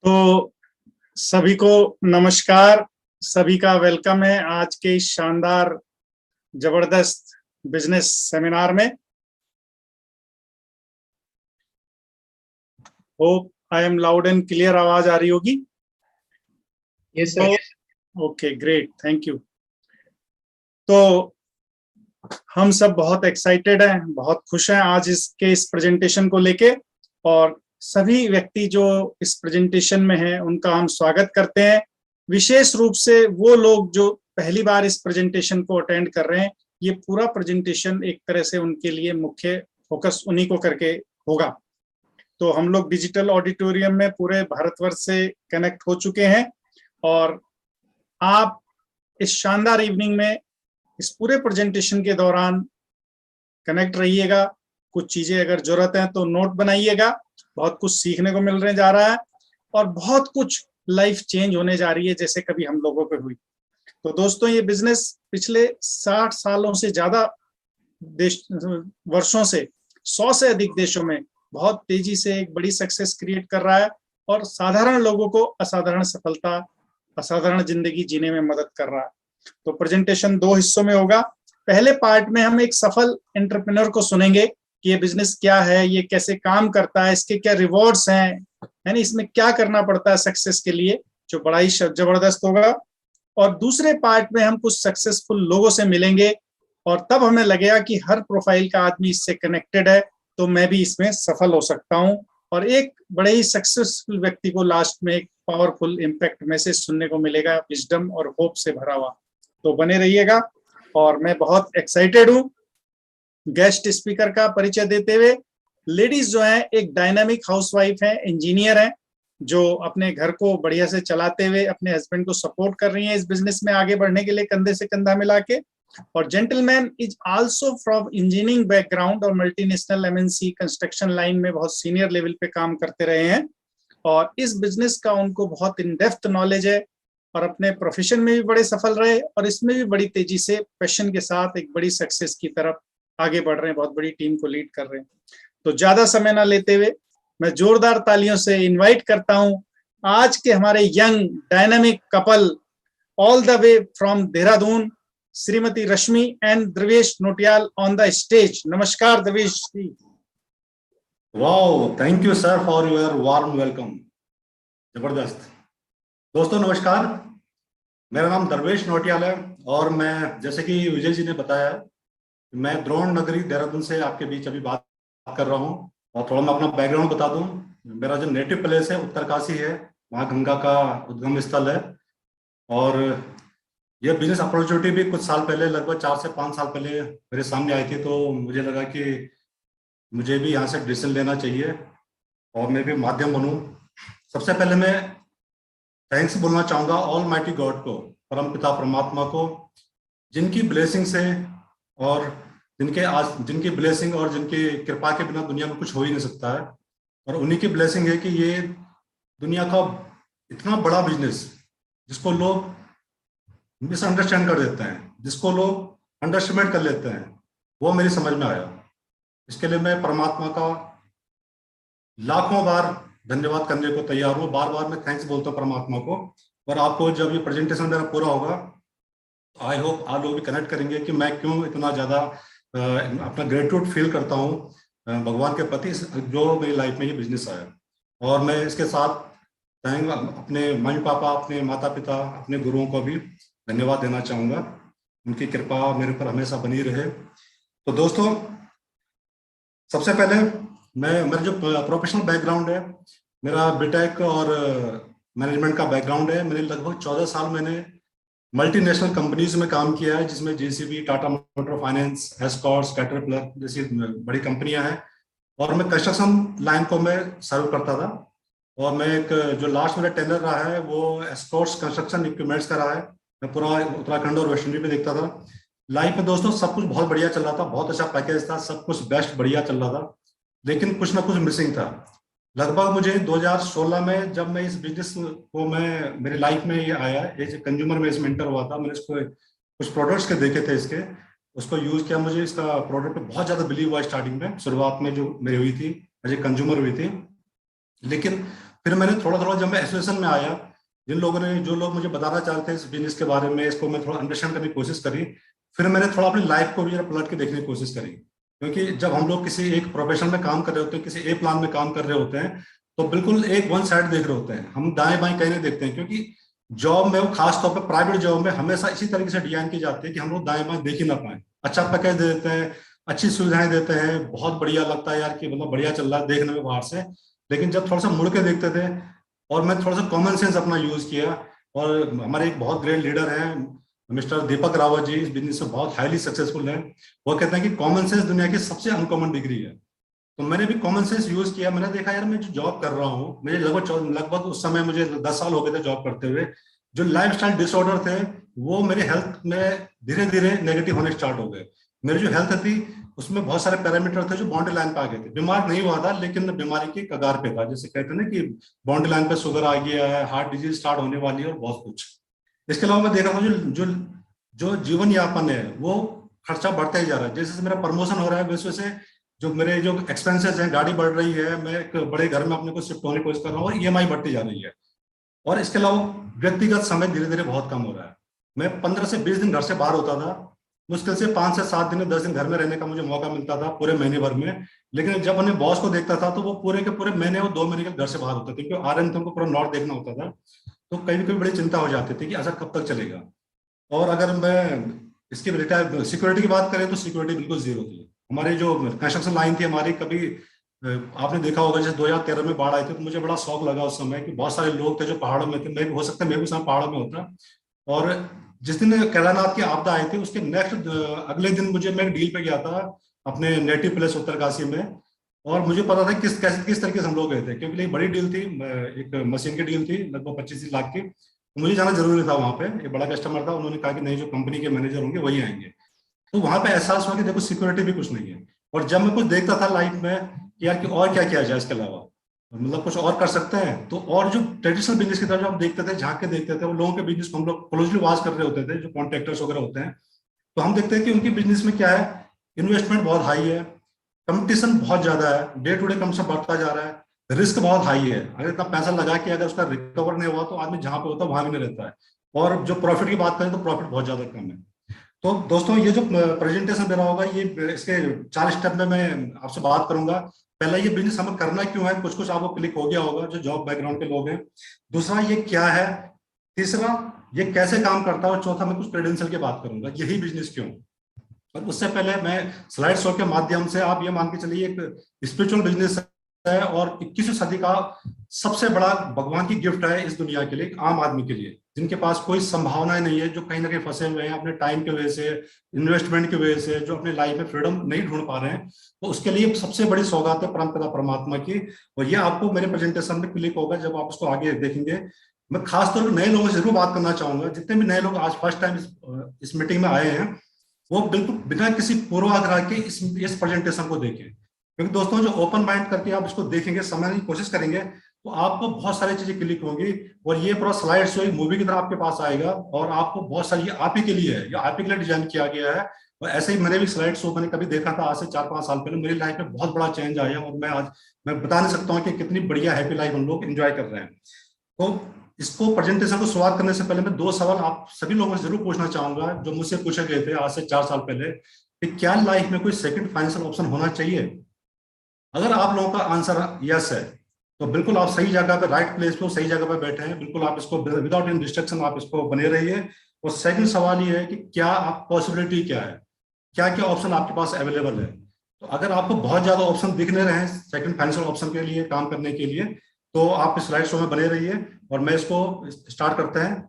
तो सभी को नमस्कार, सभी का वेलकम है आज के इस शानदार जबरदस्त बिजनेस सेमिनार में। Hope I am loud and clear, आवाज आ रही होगी। Yes sir. Okay great, thank you. तो हम सब बहुत एक्साइटेड हैं, बहुत खुश हैं आज इस प्रेजेंटेशन को लेके, और सभी व्यक्ति जो इस प्रेजेंटेशन में हैं उनका हम स्वागत करते हैं। विशेष रूप से वो लोग जो पहली बार इस प्रेजेंटेशन को अटेंड कर रहे हैं, ये पूरा प्रेजेंटेशन एक तरह से उनके लिए मुख्य फोकस उन्हीं को करके होगा। तो हम लोग डिजिटल ऑडिटोरियम में पूरे भारतवर्ष से कनेक्ट हो चुके हैं, और आप इस शानदार इवनिंग में इस पूरे प्रेजेंटेशन के दौरान कनेक्ट रहिएगा। कुछ चीजें अगर जरूरत है तो नोट बनाइएगा, बहुत कुछ सीखने को मिलने जा रहा है और बहुत कुछ लाइफ चेंज होने जा रही है जैसे कभी हम लोगों पे हुई। तो दोस्तों, ये बिजनेस पिछले 60 सालों से ज्यादा वर्षों से 100 से अधिक देशों में बहुत तेजी से एक बड़ी सक्सेस क्रिएट कर रहा है, और साधारण लोगों को असाधारण सफलता, असाधारण जिंदगी जीने में मदद कर रहा है। तो प्रेजेंटेशन 2 हिस्सों में होगा। पहले पार्ट में हम एक सफल एंटरप्रेन्योर को सुनेंगे कि ये बिजनेस क्या है, ये कैसे काम करता है, इसके क्या रिवॉर्ड्स हैं, यानी इसमें क्या करना पड़ता है सक्सेस के लिए, जो बड़ा ही जबरदस्त होगा। और दूसरे पार्ट में हम कुछ सक्सेसफुल लोगों से मिलेंगे, और तब हमें लगेगा कि हर प्रोफाइल का आदमी इससे कनेक्टेड है, तो मैं भी इसमें सफल हो सकता हूँ। और एक बड़े ही सक्सेसफुल व्यक्ति को लास्ट में एक पावरफुल इम्पैक्ट मैसेज सुनने को मिलेगा, विजडम और होप से भरा हुआ। तो बने रहिएगा, और मैं बहुत एक्साइटेड हूँ। गेस्ट स्पीकर का परिचय देते हुए, लेडीज जो है एक डायनामिक हाउसवाइफ है, इंजीनियर है, जो अपने घर को बढ़िया से चलाते हुए अपने हस्बैंड को सपोर्ट कर रही हैं इस बिजनेस में आगे बढ़ने के लिए कंधे से कंधा मिला के। और gentleman is also from engineering background और मल्टीनेशनल एमएनसी कंस्ट्रक्शन लाइन में बहुत सीनियर लेवल पे काम करते रहे हैं, और इस बिजनेस का उनको बहुत इन डेप्थ नॉलेज है, और अपने प्रोफेशन में भी बड़े सफल रहे, और इसमें भी बड़ी तेजी से पैशन के साथ एक बड़ी सक्सेस की तरफ आगे बढ़ रहे हैं, बहुत बड़ी टीम को लीड कर रहे हैं। तो ज्यादा समय ना लेते हुए मैं जोरदार तालियों से इनवाइट करता हूं आज के हमारे young dynamic couple, all the way from Dehradun, Shrimati Rashmi and Devesh Nautiyal on the stage. नमस्कार Devesh ji. Wow, thank you sir for your warm welcome. जबरदस्त। दोस्तों नमस्कार, मेरा नाम दरवेश नोटियाल है, और मैं, जैसे कि विजय जी ने बताया, मैं द्रोण नगरी देहरादून से आपके बीच अभी बात कर रहा हूँ। और थोड़ा मैं अपना बैकग्राउंड बता दूं। मेरा जो नेटिव प्लेस है उत्तरकाशी है, वहाँ गंगा का उद्गम स्थल है। और यह बिजनेस अपॉर्चुनिटी भी कुछ साल पहले, लगभग 4 से 5 साल पहले मेरे सामने आई थी, तो मुझे लगा कि मुझे भी यहाँ से डिसीजन लेना चाहिए और मैं भी माध्यम बनूं। सबसे पहले मैं थैंक्स बोलना चाहूँगा ऑल माइटी गॉड को, परम पिता परमात्मा को, जिनकी ब्लेसिंग से और जिनकी ब्लेसिंग और जिनकी कृपा के बिना दुनिया में कुछ हो ही नहीं सकता है। और उन्हीं की ब्लेसिंग है कि ये दुनिया का इतना बड़ा बिजनेस, जिसको लोग मिसअंडरस्टैंड कर देते हैं, जिसको लोग अंडरस्टिमेट कर लेते हैं, वो मेरी समझ में आया। इसके लिए मैं परमात्मा का लाखों बार धन्यवाद करने को तैयार हूँ। बार बार मैं थैंक्स बोलता हूँ परमात्मा को। और आपको जब ये प्रेजेंटेशन मेरा पूरा होगा, आई होप आप लोग भी कनेक्ट करेंगे कि मैं क्यों इतना ज़्यादा अपना ग्रेटिट्यूड फील करता हूँ भगवान के प्रति, जो मेरी लाइफ में ये बिजनेस आया। और मैं इसके साथ अपने मम्मी पापा, अपने माता पिता, अपने गुरुओं को भी धन्यवाद देना चाहूँगा। उनकी कृपा मेरे ऊपर हमेशा बनी रहे। तो दोस्तों, सबसे पहले मेरा जो प्रोफेशनल बैकग्राउंड है, मेरा बीटेक और मैनेजमेंट का बैकग्राउंड है। मैंने लगभग 14 साल मैंने मल्टीनेशनल कंपनीज में काम किया है, जिसमें JCB, Tata motor finance, Escorts, caterpillar जैसी बड़ी कंपनियां हैं। और मैं कंस्ट्रक्शन लाइन को मैं सर्व करता था। और मैं एक जो लास्ट मेरा टेंडर रहा है वो एस्कॉर्ट्स कंस्ट्रक्शन इक्विपमेंट्स का रहा है। मैं पूरा उत्तराखंड और वेस्ट इंडीज में देखता था। लाइफ में दोस्तों सब कुछ बहुत बढ़िया चल रहा था, बहुत अच्छा पैकेज था, सब कुछ बेस्ट बढ़िया चल रहा था, लेकिन कुछ ना कुछ मिसिंग था। लगभग मुझे 2016 में, जब मैं इस बिजनेस को मेरी लाइफ में ये आया, एज ए कंज्यूमर में इसमें एंटर हुआ था। मैंने इसको कुछ प्रोडक्ट्स के देखे थे, उसको यूज किया। मुझे इसका प्रोडक्ट पे बहुत ज्यादा बिलीव हुआ स्टार्टिंग में, शुरुआत में जो मेरी हुई थी एज ए कंज्यूमर हुई थी। लेकिन फिर मैंने थोड़ा थोड़ा जब मैं एसोसिएशन में आया, जो लोग मुझे बताना चाहते थे इस बिजनेस के बारे में, इसको मैं थोड़ा अंडरस्टैंड करने की कोशिश करी। फिर मैंने थोड़ा अपनी लाइफ को भी जरा पलट के देखने की कोशिश करी, क्योंकि जब हम लोग किसी एक प्रोफेशन में काम कर रहे होते हैं, किसी ए प्लान में काम कर रहे होते हैं, तो बिल्कुल एक वन साइड देख रहे होते हैं, हम दाएं बाएं कहीं नहीं देखते हैं। क्योंकि जॉब में, वो खास तौर पर प्राइवेट जॉब में, हमेशा इसी तरीके से डिजाइन की जाती है कि हम लोग दाएं बाएं देख ही ना पाए। अच्छा पैकेज दे देते हैं, अच्छी सुविधाएं देते हैं, बहुत बढ़िया लगता है यार कि मतलब बढ़िया चल रहा है देखने में बाहर से। लेकिन जब थोड़ा सा मुड़ के देखते थे, और मैं थोड़ा सा कॉमन सेंस अपना यूज किया, और हमारे एक बहुत ग्रेट लीडर हैं मिस्टर दीपक रावत जी, इस बिजनेस में बहुत हाईली सक्सेसफुल हैं। वो कहते हैं कि कॉमन सेंस दुनिया की सबसे अनकॉमन डिग्री है। तो मैंने भी कॉमन सेंस यूज किया। मैंने देखा यार, मैं जो जॉब कर रहा हूँ, मुझे लगभग उस समय मुझे 10 साल हो गए थे जॉब करते हुए। जो लाइफ स्टाइल डिसऑर्डर थे, वो मेरे हेल्थ में धीरे धीरे नेगेटिव होने स्टार्ट हो गए। मेरी जो हेल्थ थी, उसमें बहुत सारे पैरामीटर थे जो बाउंड्री लाइन पे आ गए थे। बीमार नहीं हुआ था, लेकिन बीमारी के कगार पे था। जैसे कहते हैं ना कि बाउंड्री लाइन पे शुगर आ गया है, हार्ट डिजीज स्टार्ट होने वाली है, और बहुत कुछ। इसके अलावा मैं देख रहा हूँ जो जो जो जीवन यापन है, वो खर्चा बढ़ता ही जा रहा है। जैसे जैसे मेरा प्रमोशन हो रहा है, वैसे वैसे जो मेरे जो एक्सपेंसेस हैं, गाड़ी बढ़ रही है, मैं एक बड़े घर में अपने को शिफ्ट होने की कोशिश कर रहा हूँ, और ईएमआई बढ़ती जा रही है। और इसके अलावा व्यक्तिगत समय धीरे धीरे बहुत कम हो रहा है। मैं 15 से 20 दिन घर से बाहर होता था, मुश्किल से 5 से 7 दिन, 10 दिन घर में रहने का मुझे मौका मिलता था पूरे महीने भर में। लेकिन जब अपने बॉस को देखता था, तो वो पूरे के पूरे महीने, वो 2 महीने के घर से बाहर होते थे, क्योंकि आरएन उनको पूरा नॉर्थ देखना होता था। तो कभी कभी बड़ी चिंता हो जाती थी कि ऐसा कब तक चलेगा। और अगर मैं इसकी रिटायर सिक्योरिटी की बात करें, तो सिक्योरिटी बिल्कुल जीरो थी। हमारी जो कंस्ट्रक्शन लाइन थी हमारी, कभी आपने देखा होगा जैसे 2013 में बाढ़ आई थी, तो मुझे बड़ा शौक लगा उस समय कि बहुत सारे लोग थे जो पहाड़ों में थे। मैं भी, हो सकता है मैं भी उस समय पहाड़ों में होता। और जिस दिन केदारनाथ की आपदा आई थी, उसके नेक्स्ट अगले दिन मैं एक डील पे गया था अपने नेटिव प्लेस उत्तरकाशी में। और मुझे पता था किस तरीके से हम लोग गए थे, क्योंकि एक बड़ी डील थी, एक मशीन की डील थी लगभग 25 लाख की। मुझे जाना जरूरी था वहां पे, एक बड़ा कस्टमर था। उन्होंने कहा कि नहीं, जो कंपनी के मैनेजर होंगे वही आएंगे। तो वहां पे एहसास हुआ कि देखो, सिक्योरिटी भी कुछ नहीं है। और जब मैं कुछ देखता था लाइफ में कि यार कि और क्या किया जाए इसके अलावा, मतलब कुछ और कर सकते हैं, तो और जो ट्रेडिशनल बिजनेस की तरफ जो हम देखते थे, झांक के देखते थे, वो लोगों के बिजनेस को हम लोग क्लोजली वॉच कर रहे होते थे, जो कॉन्ट्रैक्टर्स वगैरह होते हैं। तो हम देखते हैं कि उनकी बिजनेस में क्या है, इन्वेस्टमेंट बहुत हाई है, कंपटीशन बहुत ज्यादा है, डे टू डे कंपटीशन बढ़ता जा रहा है, रिस्क बहुत हाई है। अगर इतना पैसा लगा के अगर उसका रिकवर नहीं हुआ, तो आदमी जहां पे होता है वहां भी नहीं रहता है। और जो प्रॉफिट की बात करें, तो प्रॉफिट बहुत ज्यादा कम है। तो दोस्तों, ये जो प्रेजेंटेशन मेरा होगा, ये इसके 4 स्टेप में मैं आपसे बात करूंगा। पहला, ये बिजनेस हमें करना क्यों है, कुछ कुछ आपको क्लिक हो गया होगा जो जॉब बैकग्राउंड के लोग हैं। दूसरा, ये क्या है। तीसरा, ये कैसे काम करता है। और चौथा, मैं कुछ क्रेडेंशियल की बात करूंगा, यही बिजनेस क्यों। और उससे पहले मैं स्लाइड शो के माध्यम से, आप ये मान के चलिए, एक स्पिरिचुअल बिजनेस है, और 21वीं सदी का सबसे बड़ा भगवान की गिफ्ट है इस दुनिया के लिए, एक आम आदमी के लिए, जिनके पास कोई संभावनाएं नहीं है, जो कहीं ना कहीं फंसे हुए हैं अपने टाइम की वजह से, इन्वेस्टमेंट की वजह से, जो अपने लाइफ में फ्रीडम नहीं ढूंढ पा रहे हैं। तो उसके लिए सबसे बड़ी सौगात है परमपिता परमात्मा की। और ये आपको मेरे प्रेजेंटेशन में क्लिक होगा जब आप उसको आगे देखेंगे। मैं खासतौर पर नए लोगों से जरूर बात करना चाहूंगा, जितने भी नए लोग आज फर्स्ट टाइम इस मीटिंग में आए हैं, वो बिल्कुल बिना किसी पूर्वाग्रह के इस प्रेजेंटेशन को देखें। क्योंकि दोस्तों, जो ओपन माइंड करके आप इसको देखेंगे, समझने की कोशिश करेंगे, तो आपको बहुत सारी चीजें क्लिक होंगी। और ये पूरा स्लाइड शो एक मूवी की तरह आपके पास आएगा, और आपको बहुत सारी, ये आप ही के लिए है, ये आप ही के लिए डिजाइन किया गया है। और ऐसे ही मैंने भी स्लाइड शो मैंने कभी देखा था आज से 4-5 साल पहले, मेरी लाइफ में बहुत बड़ा चेंज आया, और मैं बता नहीं सकता हूँ कि कितनी बढ़िया हैप्पी लाइफ हम लोग एंजॉय कर रहे हैं। तो इसको, प्रेजेंटेशन को शुरुआत करने से पहले, मैं 2 सवाल आप सभी लोगों से जरूर पूछना चाहूंगा, जो मुझसे पूछे गए थे आज से 4 साल पहले, कि क्या लाइफ में कोई सेकंड फाइनेंशियल ऑप्शन होना चाहिए। अगर आप लोगों का आंसर यस है, तो बिल्कुल आप सही जगह पे, राइट प्लेस पे, सही जगह पे बैठे हैं। बिल्कुल आप इसको विदाउट इन डिस्ट्रक्शन आप इसको बने रहिए। और सेकंड सवाल ये है कि क्या आप, पॉसिबिलिटी क्या है, क्या क्या ऑप्शन आपके पास अवेलेबल है। तो अगर आपको बहुत ज्यादा ऑप्शन दिखने रहे हैं सेकंड फाइनेंशियल ऑप्शन के लिए, काम करने के लिए, तो आप इस स्लाइड शो में बने रहिए, और मैं इसको स्टार्ट करते हैं।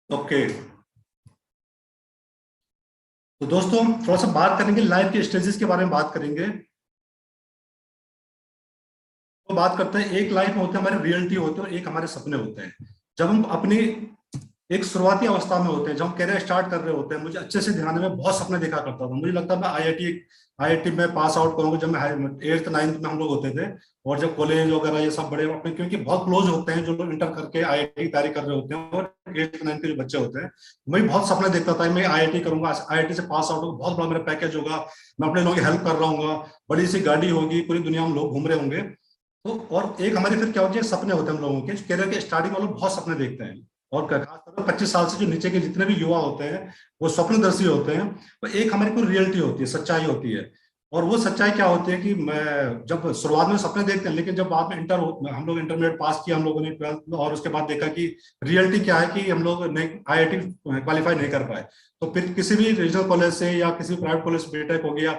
ओके, तो दोस्तों थोड़ा सा बात करेंगे लाइफ के स्टेजेस के बारे में बात करेंगे। तो बात करते हैं, एक लाइफ में होते हैं हमारे रियलिटी होते हैं और एक हमारे सपने होते हैं। जब हम अपनी एक शुरुआती अवस्था में होते हैं, जब हम करियर स्टार्ट कर रहे होते हैं, मुझे अच्छे से ध्यान में बहुत सपने देखा करता था। मुझे लगता था मैं आईआईटी में पास आउट करूंगा। जब मैं 8th 9th में हम लोग होते थे, और जब कॉलेज वगैरह ये सब बड़े अपने, क्योंकि बहुत क्लोज होते हैं जो लोग इंटर करके आईआईटी की तैयारी कर रहे होते हैं और 8th 9th के जो बच्चे होते हैं, मैं बहुत सपने देखता था मैं आईआईटी करूंगा, आईआईटी से पास आउट होगा, बहुत बड़ा मेरा पैकेज होगा, मैं अपने लोगों की हेल्प कर रहा हूँ, बड़ी सी गाड़ी होगी, पूरी दुनिया में लोग घूम रहे होंगे। तो और एक हमारे फिर क्या होती है, सपने होते हैं हम लोगों के करियर के स्टार्टिंग में, लोग बहुत सपने देखते हैं। और खासकर 25 साल से जो नीचे के जितने भी युवा होते हैं वो स्वप्नदर्शी होते हैं। तो एक हमारी कोई रियलिटी होती है, सच्चाई होती है। और वो सच्चाई क्या होती है कि मैं जब शुरुआत में सपने देखते हैं, लेकिन जब बाद में हम लोग इंटरमीडिएट पास किया हम लोगों ने 12th में, और उसके बाद देखा कि रियलिटी क्या है कि हम लोग आईआईटी क्वालिफाई नहीं कर पाए। तो फिर किसी भी रीजनल कॉलेज से या किसी प्राइवेट कॉलेज से बीटेक हो गया,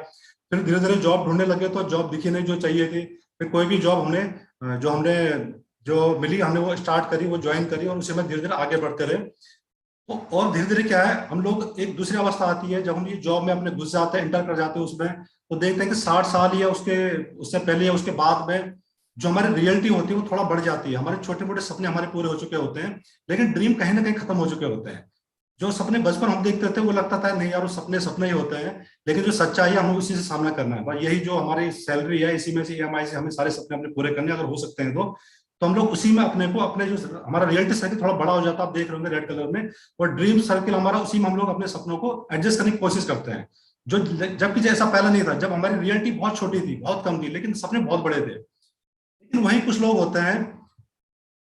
फिर धीरे धीरे जॉब ढूंढने लगे तो जॉब दिखी नहीं जो चाहिए थी। फिर कोई भी जॉब हमने जो मिली, हमने वो स्टार्ट करी, वो ज्वाइन करी, और उसी में धीरे धीरे आगे बढ़ते रहे। तो और धीरे धीरे क्या है, हम लोग एक दूसरी अवस्था आती है जब हम ये जॉब में अपने घुस जाते हैं, इंटर कर जाते हैं उसमें, तो देखते हैं कि 60 साल या उससे पहले या उसके बाद में जो हमारी रियलिटी होती है वो थोड़ा बढ़ जाती है। हमारे छोटे मोटे सपने हमारे पूरे हो चुके होते हैं, लेकिन ड्रीम कहीं ना कहीं खत्म हो चुके होते हैं। जो सपने बचपन हम देखते थे वो लगता था नहीं यार वो सपने सपने ही होते हैं, लेकिन जो सच्चाई है हमें उसी से सामना करना है। भाई यही जो हमारी सैलरी है, इसी में से ईएमआई से हमें सारे सपने अपने पूरे करने अगर हो सकते हैं तो हम लोग उसी में अपने जो हमारा रियलिटी सर्किल थोड़ा बड़ा हो जाता है, आप देख रहे होंगे रेड कलर में, और ड्रीम सर्किल हमारा, उसी में हम लोग अपने सपनों को एडजस्ट करने की कोशिश करते हैं। जो जबकि जैसा पहला नहीं था, जब हमारी रियलिटी बहुत छोटी थी, बहुत कम थी, लेकिन सपने बहुत बड़े थे। लेकिन वहीं कुछ लोग होते हैं,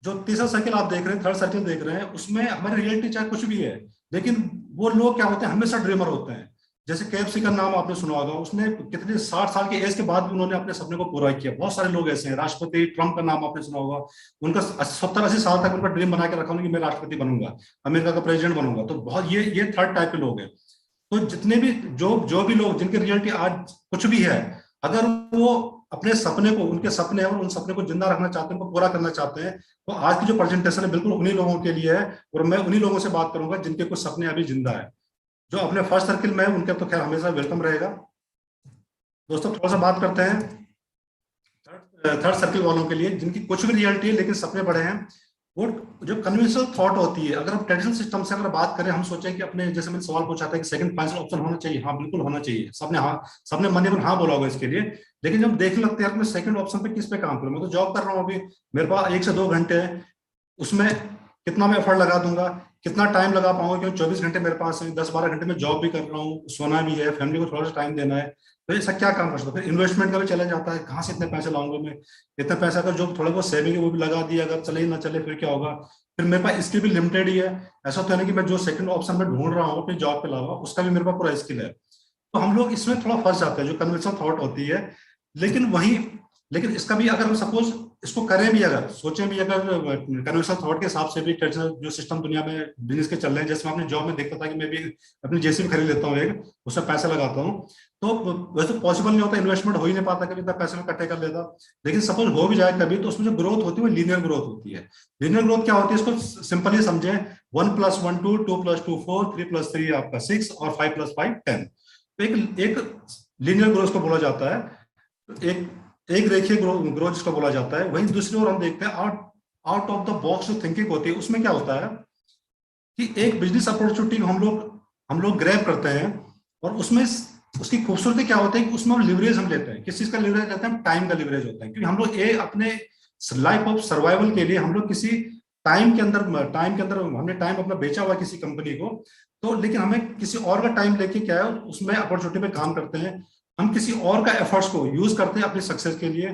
जो तीसरा सर्किल आप देख रहे हैं, थर्ड सर्किल देख रहे हैं, उसमें हमारी रियलिटी चाहे कुछ भी है, लेकिन वो लोग क्या होते हैं, हमेशा ड्रीमर होते हैं। जैसे केएफसी का नाम आपने सुना होगा, उसने कितने 60 साल की एज के बाद भी उन्होंने अपने सपने को पूरा किया। बहुत सारे लोग ऐसे हैं, राष्ट्रपति ट्रम्प का नाम आपने सुना होगा, उनका 70-80 साल तक उनका ड्रीम बना के रखा उन्होंने कि मैं राष्ट्रपति बनूंगा, अमेरिका का प्रेसिडेंट बनूंगा। तो बहुत ये थर्ड टाइप के लोग हैं। तो जितने भी जो भी लोग जिनकी रियलिटी आज कुछ भी है, अगर वो अपने सपने को, उनके सपने हैं और उन सपने को जिंदा रखना चाहते हैं, उनको पूरा करना चाहते हैं, तो आज की जो प्रेजेंटेशन है बिल्कुल उन्हीं लोगों के लिए है। और मैं उन्हीं लोगों से बात करूंगा जिनके कुछ सपने अभी जिंदा है। जो अपने फर्स्ट सर्किल में है उनके तो खैर हमेशा वेलकम रहेगा। दोस्तों थोड़ा सा बात करते हैं थर्ड सर्किल वालों के लिए, जिनकी कुछ भी रियलिटी है लेकिन सपने बड़े हैं। वो जो कन्वेंशनल थॉट होती है, अगर हम ट्रेडिशनल सिस्टम से अगर बात करें, हम सोचें कि अपने, जैसे मैंने सवाल पूछा था कि सेकंड फाइनल ऑप्शन होना चाहिए, हाँ बिल्कुल होना चाहिए, सबने मन में हाँ बोला होगा इसके लिए। लेकिन जब देखने लगते हैं मैं सेकंड ऑप्शन पे किस पे काम करूं, मैं तो जॉब कर रहा हूँ अभी, मेरे पास 1 से 2 घंटे है, उसमें कितना मैं एफर्ट लगा दूंगा, कितना टाइम लगा पाऊंगा, क्योंकि 24 घंटे मेरे पास है, 10-12 घंटे में जॉब भी कर रहा हूँ, सोना भी है, फैमिली को थोड़ा सा टाइम देना है। तो ऐसा क्या काम कर सकता है। फिर इन्वेस्टमेंट का भी चला जाता है, कहाँ से इतने पैसे लाऊंगा मैं, इतना पैसा अगर जो थोड़ा बहुत सेविंग है वो भी लगा दिया, अगर चले ही ना चले फिर क्या होगा। फिर मेरे पास स्किल भी लिमिटेड ही है, ऐसा तो है नहीं कि मैं जो सेकंड ऑप्शन में ढूंढ रहा हूँ अपनी जॉब के अलावा, उसका भी मेरे पास पूरा स्किल है। तो हम लोग इसमें थोड़ा फंस जाते हैं, जो कन्वेंशनल थॉट होती है। लेकिन इसका भी अगर हम सपोज इसको करें भी, अगर सोचें भी, अगर कन्वेंशनल थॉट के हिसाब से भी ट्रेडिशनल जो सिस्टम दुनिया में बिजनेस के चल रहे हैं, जैसे मैं अपनी जॉब में देखता था कि मैं भी अपनी जेसीबी खरीद लेता हूँ एक, उसमें पैसे लगाता हूँ, तो वैसे पॉसिबल नहीं होता, इन्वेस्टमेंट हो ही नहीं पाता, कभी इतना पैसे में इकट्ठे कर लेता। लेकिन सपोज हो भी जाए कभी, तो उसमें जो ग्रोथ होती है वो लीनियर ग्रोथ होती है। लीनियर ग्रोथ क्या होती है, इसको सिंपली समझें, 1 + 1 2, 2 + 2 4, 3 + 3 आपका 6, और 5 + 5 10। तो एक लीनियर ग्रोथ को बोला जाता है, एक रेखीय ग्रोथ जिसको बोला जाता है। वहीं दूसरी ओर हम देखते हैं आउट ऑफ द बॉक्स जो थिंकिंग होती है, उसमें क्या होता है कि एक बिजनेस अपॉर्चुनिटी हम लोग ग्रैब करते हैं, और उसमें उसकी खूबसूरती क्या होती है कि उसमें लिवरेज हम लेते हैं। किस चीज का लिवरेज लेते हैं, टाइम का लिवरेज होता है, क्योंकि हम लोग अपने लाइफ ऑफ सर्वाइवल के लिए हम लोग किसी टाइम के अंदर हमने टाइम अपना बेचा हुआ किसी कंपनी को, तो लेकिन हमें किसी और का टाइम लेके क्या है उसमें अपॉर्चुनिटी पे काम करते हैं, हम किसी और का एफर्ट्स को यूज करते हैं अपनी सक्सेस के लिए,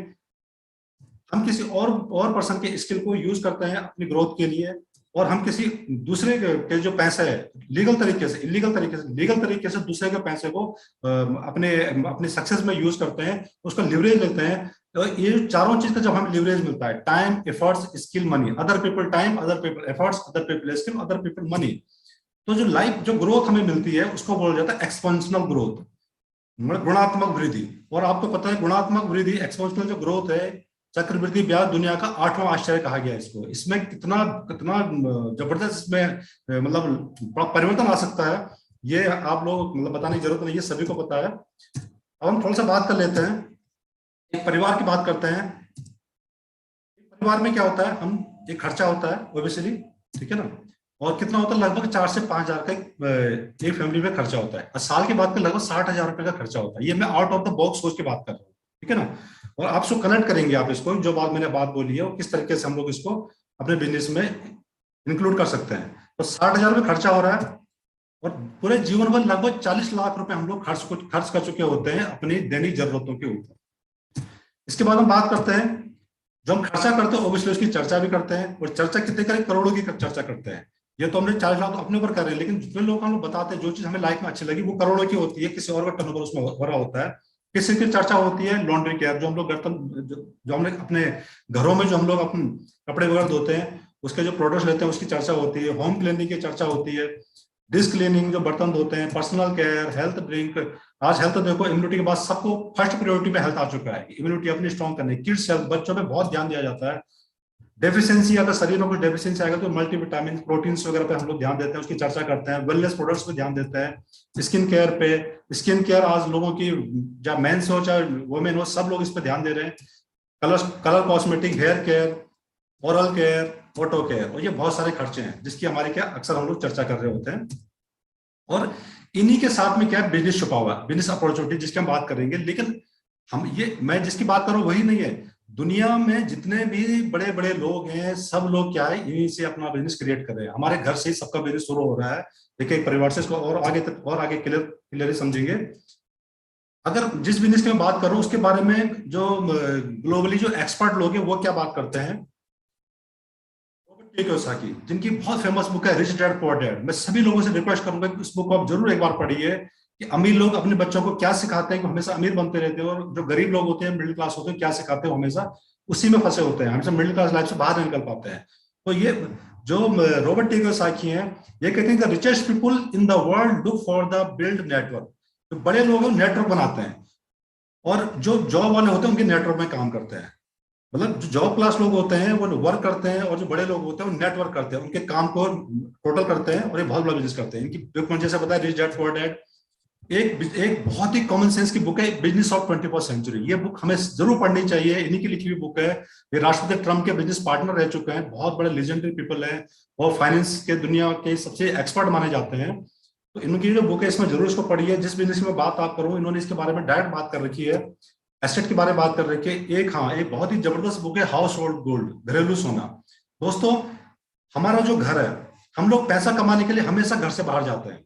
हम किसी और पर्सन के स्किल को यूज करते हैं अपनी ग्रोथ के लिए, और हम किसी दूसरे के जो पैसे है लीगल तरीके से दूसरे के पैसे को अपने सक्सेस में यूज करते हैं, उसका लिवरेज लेते हैं। तो ये चारों चीज का जब हमें लिवरेज मिलता है, time, efforts, skill, money, other people time, other people efforts, other people skill, other people money, तो जो ग्रोथ हमें मिलती है उसको बोला जाता है एक्सपेंशनल ग्रोथ, गुणात्मक वृद्धि। और आपको पता है गुणात्मक वृद्धि, एक्सपोनेंशियल जो ग्रोथ है, चक्रवृद्धि ब्याज, दुनिया का 8वां आश्चर्य कहा गया है इसको। इसमें कितना जबरदस्त इसमें मतलब परिवर्तन आ सकता है। ये आप लोग मतलब बताने की जरूरत नहीं, ये सभी को पता है। अब हम थोड़ा सा बात कर लेते हैं, एक परिवार की बात करते हैं। परिवार में क्या होता है, हम एक खर्चा होता है ओबियसली, ठीक है ना, और कितना होता है, लगभग 4 से 5 हजार का एक फैमिली में खर्चा होता है, और साल की बात कर लगभग 60,000 रुपए का खर्चा होता है। ये मैं आउट ऑफ द बॉक्स सोच के बात कर रहा हूँ, ठीक है ना। और आप इसको कनेक्ट करेंगे, आप इसको जो मैंने बात बोली है वो किस तरीके से हम लोग इसको अपने बिजनेस में इंक्लूड कर सकते हैं। तो 60,000 रुपये खर्चा हो रहा है, और पूरे जीवन भर लगभग 40 लाख रुपए हम लोग खर्च कर चुके होते हैं अपनी दैनिक जरूरतों के ऊपर। इसके बाद हम बात करते हैं, जो हम खर्चा करते हैं ओबियसली उसकी चर्चा भी करते हैं, और चर्चा कितने करें, करोड़ों की चर्चा करते हैं। ये तो हमने 40 लाख तो अपने ऊपर कर रहे हैं, लेकिन जितने लोग हम लोग बताते हैं जो चीज हमें लाइफ में अच्छी लगी वो करोड़ों की होती है, किसी और का टर्नओवर उसमें हो रहा होता है। किसी की चर्चा होती है लॉन्ड्री केयर, जो हम लोग जो हमने अपने घरों में जो हम लोग अपने कपड़े वगैरह धोते हैं उसके जो प्रोडक्ट्स लेते हैं उसकी चर्चा होती है। होम क्लीनिंग की चर्चा होती है, डिस्क क्लीनिंग जो बर्तन धोते हैं, पर्सनल केयर, हेल्थ ड्रिंक। आज हेल्थ देखो, इम्यूनिटी के बाद सबको फर्स्ट प्रायोरिटी पे हेल्थ आ चुका है, इम्यूनिटी अपनी स्ट्रॉन्ग करने। किड्स हेल्थ, बच्चों पे बहुत ध्यान दिया जाता है। डेफिशिएंसी, अगर शरीर में कुछ डेफिशिएंसी आएगा तो मल्टीविटामिन, प्रोटीन्स वगैरह पे हम लोग ध्यान देते हैं, उसकी चर्चा करते हैं। वेलनेस प्रोडक्ट्स पे ध्यान देते हैं। स्किन केयर पे, स्किन केयर आज लोगों की, चाहे मेंस हो चाहे वुमेन हो, सब लोग इस पे ध्यान दे रहे हैं। Colour cosmetic, hair care, oral care, auto care, और ये बहुत सारे खर्चे हैं जिसकी हमारी क्या अक्सर हम लोग चर्चा कर रहे होते हैं। और इन्हीं के साथ में क्या है, बिजनेस छुपा हुआ है, बिजनेस अपॉर्चुनिटी जिसकी हम बात करेंगे। लेकिन मैं जिसकी बात कर रहा हूँ वही नहीं है, दुनिया में जितने भी बड़े बड़े लोग हैं सब लोग क्या है, इन्हीं से अपना बिजनेस क्रिएट कर रहे हैं। हमारे घर से ही सबका बिजनेस शुरू हो रहा है, देखिए एक परिवार से। इसको और आगे क्लियर समझेंगे। अगर जिस बिजनेस की मैं बात कर रहा हूँ उसके बारे में जो ग्लोबली जो एक्सपर्ट लोग हैं वो क्या बात करते हैं, कियोसाकी, जिनकी बहुत फेमस बुक है रिच डैड पुअर डैड। मैं सभी लोगों से रिक्वेस्ट करूंगा कि उस बुक को आप जरूर एक बार पढ़िए, कि अमीर लोग अपने बच्चों को क्या सिखाते हैं कि हमेशा अमीर बनते रहते हैं, और जो गरीब लोग होते हैं, मिडिल क्लास होते हैं, क्या सिखाते हैं, हमेशा उसी में फंसे होते हैं, हमेशा मिडिल क्लास लाइफ से बाहर नहीं निकल पाते हैं। तो ये जो रॉबर्ट कियोसाकी हैं, ये कहते हैं the richest people in the world look for the build network. तो बड़े लोग नेटवर्क बनाते हैं, और जो जॉब वाले होते हैं उनके नेटवर्क में काम करते हैं। मतलब जो जॉब क्लास लोग होते हैं वो वर्क करते हैं, और जो बड़े लोग होते हैं वो नेटवर्क करते हैं, उनके काम को टोटल करते हैं, और ये बहुत बड़ा बिजनेस करते हैं। इनकी बुक जैसे बताया रिच डैड पुअर डैड, एक बहुत ही कॉमन सेंस की बुक है, बिजनेस ऑफ 21st सेंचुरी। ये बुक हमें जरूर पढ़नी चाहिए, इन्हीं की लिखी हुई बुक है। ये राष्ट्रपति ट्रम्प के बिजनेस पार्टनर रह चुके हैं, बहुत बड़े लेजेंडरी पीपल हैं, और फाइनेंस के दुनिया के सबसे एक्सपर्ट माने जाते हैं। तो इनकी जो बुक है इसमें जरूर इसको पढ़िए। जिस बिजनेस में बात आप करूँ, इन्होंने इसके बारे में डायरेक्ट बात कर रखी है, एसेट के बारे में बात कर रखी है। एक बहुत ही जबरदस्त बुक है हाउस होल्ड गोल्ड, घरेलू सोना। दोस्तों, हमारा जो घर है, हम लोग पैसा कमाने के लिए हमेशा घर से बाहर जाते हैं।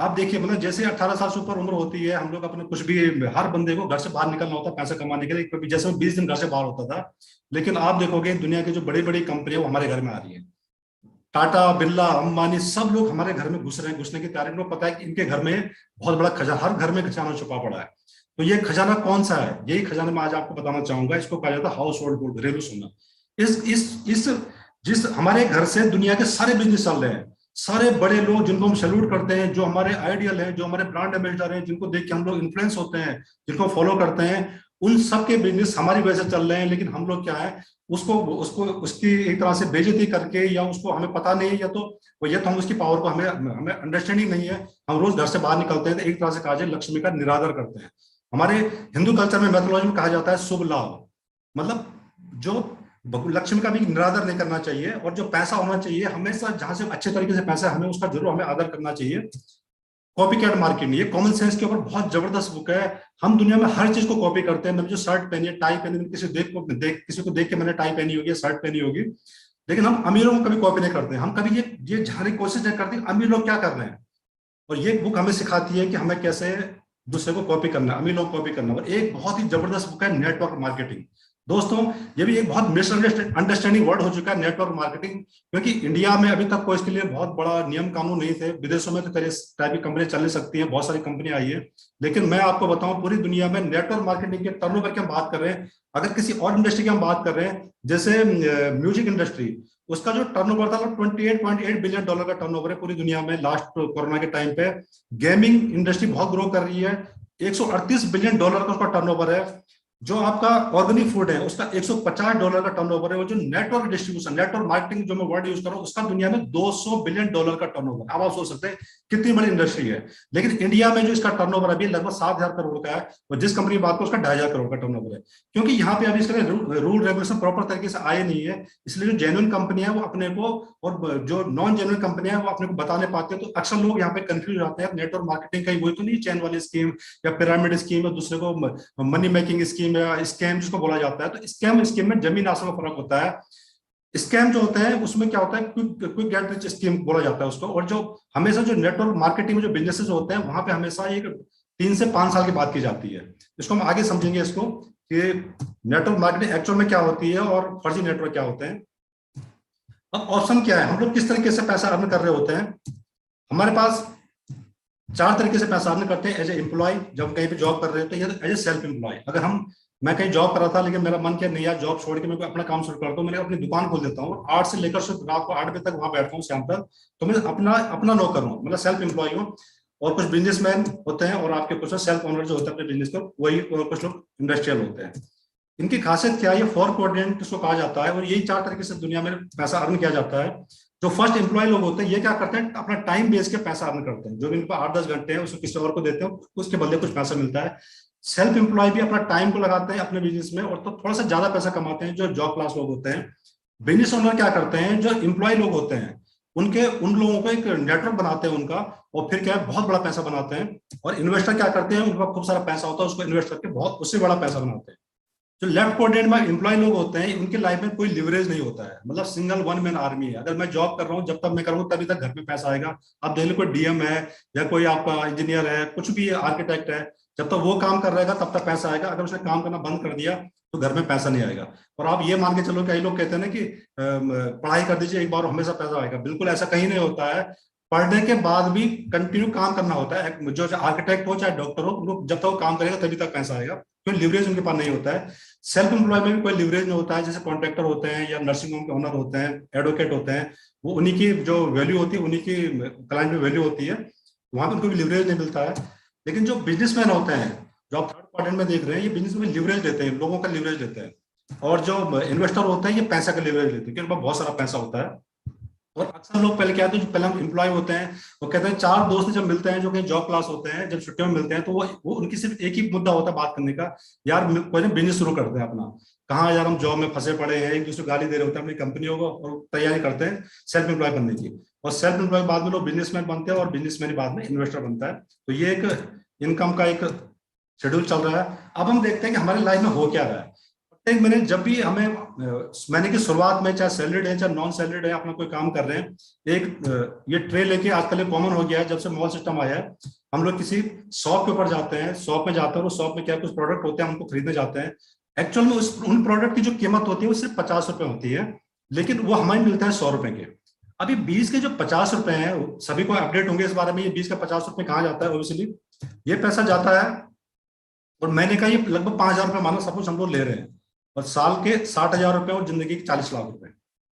आप देखिए, मतलब जैसे 18 साल से ऊपर उम्र होती है, हम लोग अपने कुछ भी, हर बंदे को घर से बाहर निकलना होता है पैसा कमाने के लिए। क्योंकि जैसे मैं 20 दिन घर से बाहर होता था, लेकिन आप देखोगे दुनिया की जो बड़ी बड़ी कंपनियां वो हमारे घर में आ रही है। टाटा, बिरला, अंबानी, सब लोग हमारे घर में घुस रहे हैं, घुसने की तैयारी। लोग पता है कि इनके घर में बहुत बड़ा खजाना, हर घर में खजाना छुपा पड़ा है। तो ये खजाना कौन सा है, यही खजाना मैं आज आपको बताना चाहूंगा। इसको कहा जाता है हाउस होल्ड गोल्ड, घरेलू सोना। इस जिस हमारे घर से दुनिया के सारे बिजनेस चल रहे हैं, सारे बड़े लोग जिनको हम सैल्यूट करते हैं, जो हमारे आइडियल हैं, जो हमारे ब्रांड एम्बेसडर हैं, जिनको देख के हम लोग इन्फ्लुएंस होते हैं, जिनको फॉलो करते हैं, उन सबके बिजनेस हमारी वजह से चल रहे हैं। लेकिन हम लोग क्या है, उसकी एक तरह से बेइज्जती करके, या उसको हमें पता नहीं है, या तो हम उसकी पावर को हमें अंडरस्टैंडिंग नहीं है, हम रोज घर से बाहर निकलते हैं तो एक तरह से कहा जाए लक्ष्मी का निरादर करते हैं। हमारे हिंदू कल्चर में, मैथोलॉजी में कहा जाता है शुभ लाभ, मतलब जो लक्ष्मी का भी निरादर नहीं करना चाहिए। और जो पैसा होना चाहिए, हमेशा जहां से अच्छे तरीके से पैसा है, हमें उसका जरूर हमें आदर करना चाहिए। कॉपी कैट मार्केट, ये कॉमन सेंस के ऊपर बहुत जबरदस्त बुक है। हम दुनिया में हर चीज को कॉपी करते हैं। मैंने जो शर्ट पहनी है, टाई पहनी है, किसी को देख के मैंने टाई पहनी होगी, शर्ट पहनी होगी, लेकिन हम अमीरों को कभी कॉपी नहीं करते। हम कभी ये जानने की कोशिश नहीं करते अमीर लोग क्या कर रहे हैं। और ये बुक हमें सिखाती है कि हमें कैसे दूसरे को कॉपी करना, अमीर लोग कॉपी करना। और एक बहुत ही जबरदस्त बुक है नेटवर्क मार्केटिंग। दोस्तों, ये भी एक बहुत मिसअंडरस्टैंडिंग वर्ड हो चुका है नेटवर्क मार्केटिंग, क्योंकि इंडिया में अभी तक कोई इसके लिए बहुत बड़ा नियम कानून नहीं थे। विदेशों में तो कई टाइप की कंपनी चल सकती है, बहुत सारी कंपनियां आई है। लेकिन मैं आपको बताऊं, पूरी दुनिया में नेटवर्क मार्केटिंग के टर्नओवर की हम बात कर रहे हैं, अगर किसी और इंडस्ट्री की हम बात कर रहे हैं, जैसे म्यूजिक इंडस्ट्री, उसका जो टर्नओवर था वो $28.8 बिलियन का टर्नओवर है पूरी दुनिया में लास्ट कोरोना के टाइम पे। गेमिंग इंडस्ट्री बहुत ग्रो कर रही है, $138 बिलियन का उसका टर्नओवर है। जो आपका ऑर्गेनिक फूड है उसका $150 का टर्नओवर है, और जो नेटवर्क डिस्ट्रीब्यूशन, नेटवर्क मार्केटिंग जो मैं वर्ड यूज कर रहा हूं, उसका दुनिया में $200 बिलियन का टर्नओवर। अब आप सोच सकते हैं कितनी बड़ी इंडस्ट्री है। लेकिन इंडिया में जो इसका टर्नओवर अभी लगभग 7,000 करोड़ का है, और जिस कंपनी की बात करो उसका 2,500 करोड़ का टर्नओवर है। क्योंकि यहाँ पे अभी इसके रूल रेगुलेशन प्रॉपर तरीके से आए नहीं है, इसलिए जो जेन्युइन कंपनियां है वो अपने को, और जो नॉन जेन्युइन कंपनियां है वो अपने को बता नहीं पाते, तो अक्सर लोग यहाँ पे कंफ्यूज आते हैं नेटवर्क मार्केटिंग का ही वही तो नहीं चैन वाली स्कीम या पिरामिड स्कीम, या दूसरे को मनी मेकिंग स्कीम या स्कैम जिसको बोला जाता है। तो स्कैम स्कीम में जमीन आसमान का फर्क होता है। स्कैम जो होता है उसमें क्या होता है, क्विक गेट रिच स्कीम बोला जाता है उसको, और जो हमेशा जो नेटवर्क मार्केटिंग में जो बिजनेसेस होते हैं वहां पे हमेशा एक 3 से 5 साल की बात की जाती है। इसको हम आगे समझेंगे इसको कि नेटवर्क मार्केटिंग एक्चुअल में क्या होती है और फर्जी नेटवर्क क्या होते हैं। अब ऑप्शन क्या है, हम लोग किस तरीके से पैसा अर्न कर रहे होते हैं। हमारे पास 4 तरीके से पैसा अर्न करते हैं। एज ए एम्प्लॉय, जब कहीं पे जॉब कर रहे होते हैं, एज ए सेल्फ एम्प्लॉय। अगर मैं कहीं जॉब कर रहा था लेकिन मेरा मन किया नहीं यार जॉब छोड़ के मैं कोई अपना काम शुरू करता हूँ, मैं अपनी दुकान खोल देता हूँ, 8 से लेकर रात को 8 बजे तक वहां बैठता हूँ शाम तक, तो मैं अपना नौकर हूँ, मतलब सेल्फ एम्प्लॉय हूँ। और कुछ बिजनेसमैन होते हैं और आपके कुछ सेल्फ ओनर जो होते हैं अपने बिजनेस को, वही, और कुछ लोग इंडस्ट्रियल होते हैं। इनकी खासियत क्या है, ये 4 क्वाड्रेंट इसको कहा जाता है, और यही 4 तरीके से दुनिया में पैसा अर्न किया जाता है। जो फर्स्ट एम्प्लॉय लोग होते हैं ये क्या करते हैं, अपना टाइम बेस के पैसा अर्न करते हैं। जो भी इनका 8-10 घंटे हैं उसको किसी और को देते हैं, उसके बदले कुछ पैसा मिलता है। सेल्फ एम्प्लॉय भी अपना टाइम को लगाते हैं अपने बिजनेस में, और तो थोड़ा सा ज्यादा पैसा कमाते हैं जो जॉब क्लास लोग होते हैं। बिजनेस ओनर क्या करते हैं, जो एम्प्लॉय लोग होते हैं उन लोगों को एक नेटवर्क बनाते हैं उनका, और फिर क्या है बहुत बड़ा पैसा बनाते हैं। और इन्वेस्टर क्या करते हैं, उनका खूब सारा पैसा होता है, उसको इन्वेस्ट करके बहुत उससे बड़ा पैसा बनाते हैं। जो लेफ्ट क्वाड्रेंट में एम्प्लॉय लोग होते हैं उनकी लाइफ में कोई लिवरेज नहीं होता है, मतलब सिंगल वन मैन आर्मी है। अगर मैं जॉब कर रहा हूँ, जब तक मैं करूँगा तभी तक घर में पैसा आएगा। अब देख लो कोई डीएम है या कोई आपका इंजीनियर है, कुछ भी आर्किटेक्ट है, जब तक वो काम कर रहेगा तब तक पैसा आएगा। अगर उसने काम करना बंद कर दिया तो घर में पैसा नहीं आएगा। और आप ये मान के चलो, कई लोग कहते हैं ना कि पढ़ाई कर दीजिए एक बार हमेशा पैसा आएगा, बिल्कुल ऐसा कहीं नहीं होता है। पढ़ने के बाद भी कंटिन्यू काम करना होता है। जो आर्किटेक्ट हो चाहे डॉक्टर हो, जब तक वो काम करेगा तभी तक पैसा आएगा, क्योंकि लिवरेज उनके पास नहीं होता है। सेल्फ एम्प्लॉय में भी कोई लिवरेज नहीं होता है। जैसे कॉन्ट्रैक्टर होते हैं या नर्सिंग होम के ओनर होते हैं, एडवोकेट होते हैं, वो उन्हीं की जो वैल्यू होती है, उन्हीं की क्लाइंट में वैल्यू होती है, वहां पर उनको भी लिवरेज नहीं मिलता है। लेकिन जो बिजनेसमैन होते हैं, जो आप थर्ड क्वाड्रेंट में देख रहे हैं, ये बिजनेस में लिवरेज देते हैं, लोगों का लिवरेज देते हैं। और जो इन्वेस्टर होते हैं ये पैसा का लिवरेज लेते हैं, क्योंकि बहुत सारा पैसा होता है। और अक्सर लोग पहले क्या होते हैं, जो पहले हम एम्प्लॉय होते हैं, वो कहते हैं 4 दोस्त जब मिलते हैं जो कि जॉब क्लास होते हैं, जब छुट्टियों में मिलते हैं, तो वो उनकी सिर्फ एक ही मुद्दा होता है बात करने का, यार कोई ना बिजनेस शुरू करते हैं अपना। कहाँ यार हम जॉब में फंसे पड़े हैं, एक दूसरे को गाली दे रहे होते हैं अपनी कंपनियों को, और तैयारी करते हैं सेल्फ एम्प्लॉय बनने की। और सेल्फ एम्प्लॉय बाद में लोग बिजनेसमैन बनते हैं, और बिजनेसमैन बाद में इन्वेस्टर बनता है। तो ये एक इनकम का एक शेड्यूल चल रहा है। अब हम देखते हैं कि हमारी लाइफ में हो क्या रहा है। प्रत्येक महीने जब भी हमें महीने की शुरुआत में, चाहे सैलरीड है चाहे नॉन सैलरीड है, अपना कोई काम कर रहे हैं, एक ये ट्रे लेके, आजकल ये कॉमन हो गया है जब से मॉल सिस्टम आया है। हम लोग किसी शॉप के ऊपर जाते हैं, शॉप में जाते हैं, वो शॉप में क्या कुछ प्रोडक्ट होते हैं, उनको खरीदने जाते हैं। एक्चुअल में उन प्रोडक्ट की जो कीमत होती है वो सिर्फ 50 रुपए होती है, लेकिन वो हमें मिलता है 100 रुपए के। अभी 20 के जो 50 रुपए हैं, सभी को अपडेट होंगे इस बारे में, ये 20 का 50 रुपए कहाँ जाता है। ओबियसली ये पैसा जाता है, और महीने का ये लगभग 5,000 रुपए मानो सपोज हम लोग ले रहे हैं, और साल के 60,000 रुपए और जिंदगी के 40 लाख रुपए,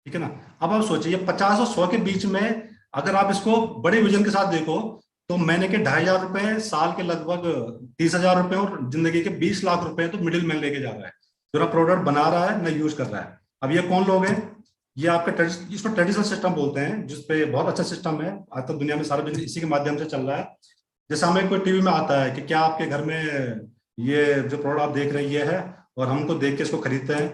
ठीक है ना। अब आप सोचिए 50 और 100 के बीच में अगर आप इसको बड़े विजन के साथ देखो, तो महीने के 2,500 रुपए, साल के लगभग 30,000 रुपए, और जिंदगी के 20 लाख रुपए तो मिडिल मैन लेके जा रहा है, जो ना प्रोडक्ट बना रहा है ना यूज कर रहा है। अब ये कौन लोग हैं, ये आपके इसको ट्रेडिशनल सिस्टम बोलते हैं, जिसपे बहुत अच्छा सिस्टम है। आज तक दुनिया में सारा बिजनेस इसी के माध्यम से चल रहा है। जैसे हमें कोई टीवी में आता है कि क्या आपके घर में ये जो प्रोडक्ट आप देख रहे हैं ये है, और हमको देख के इसको खरीदते हैं,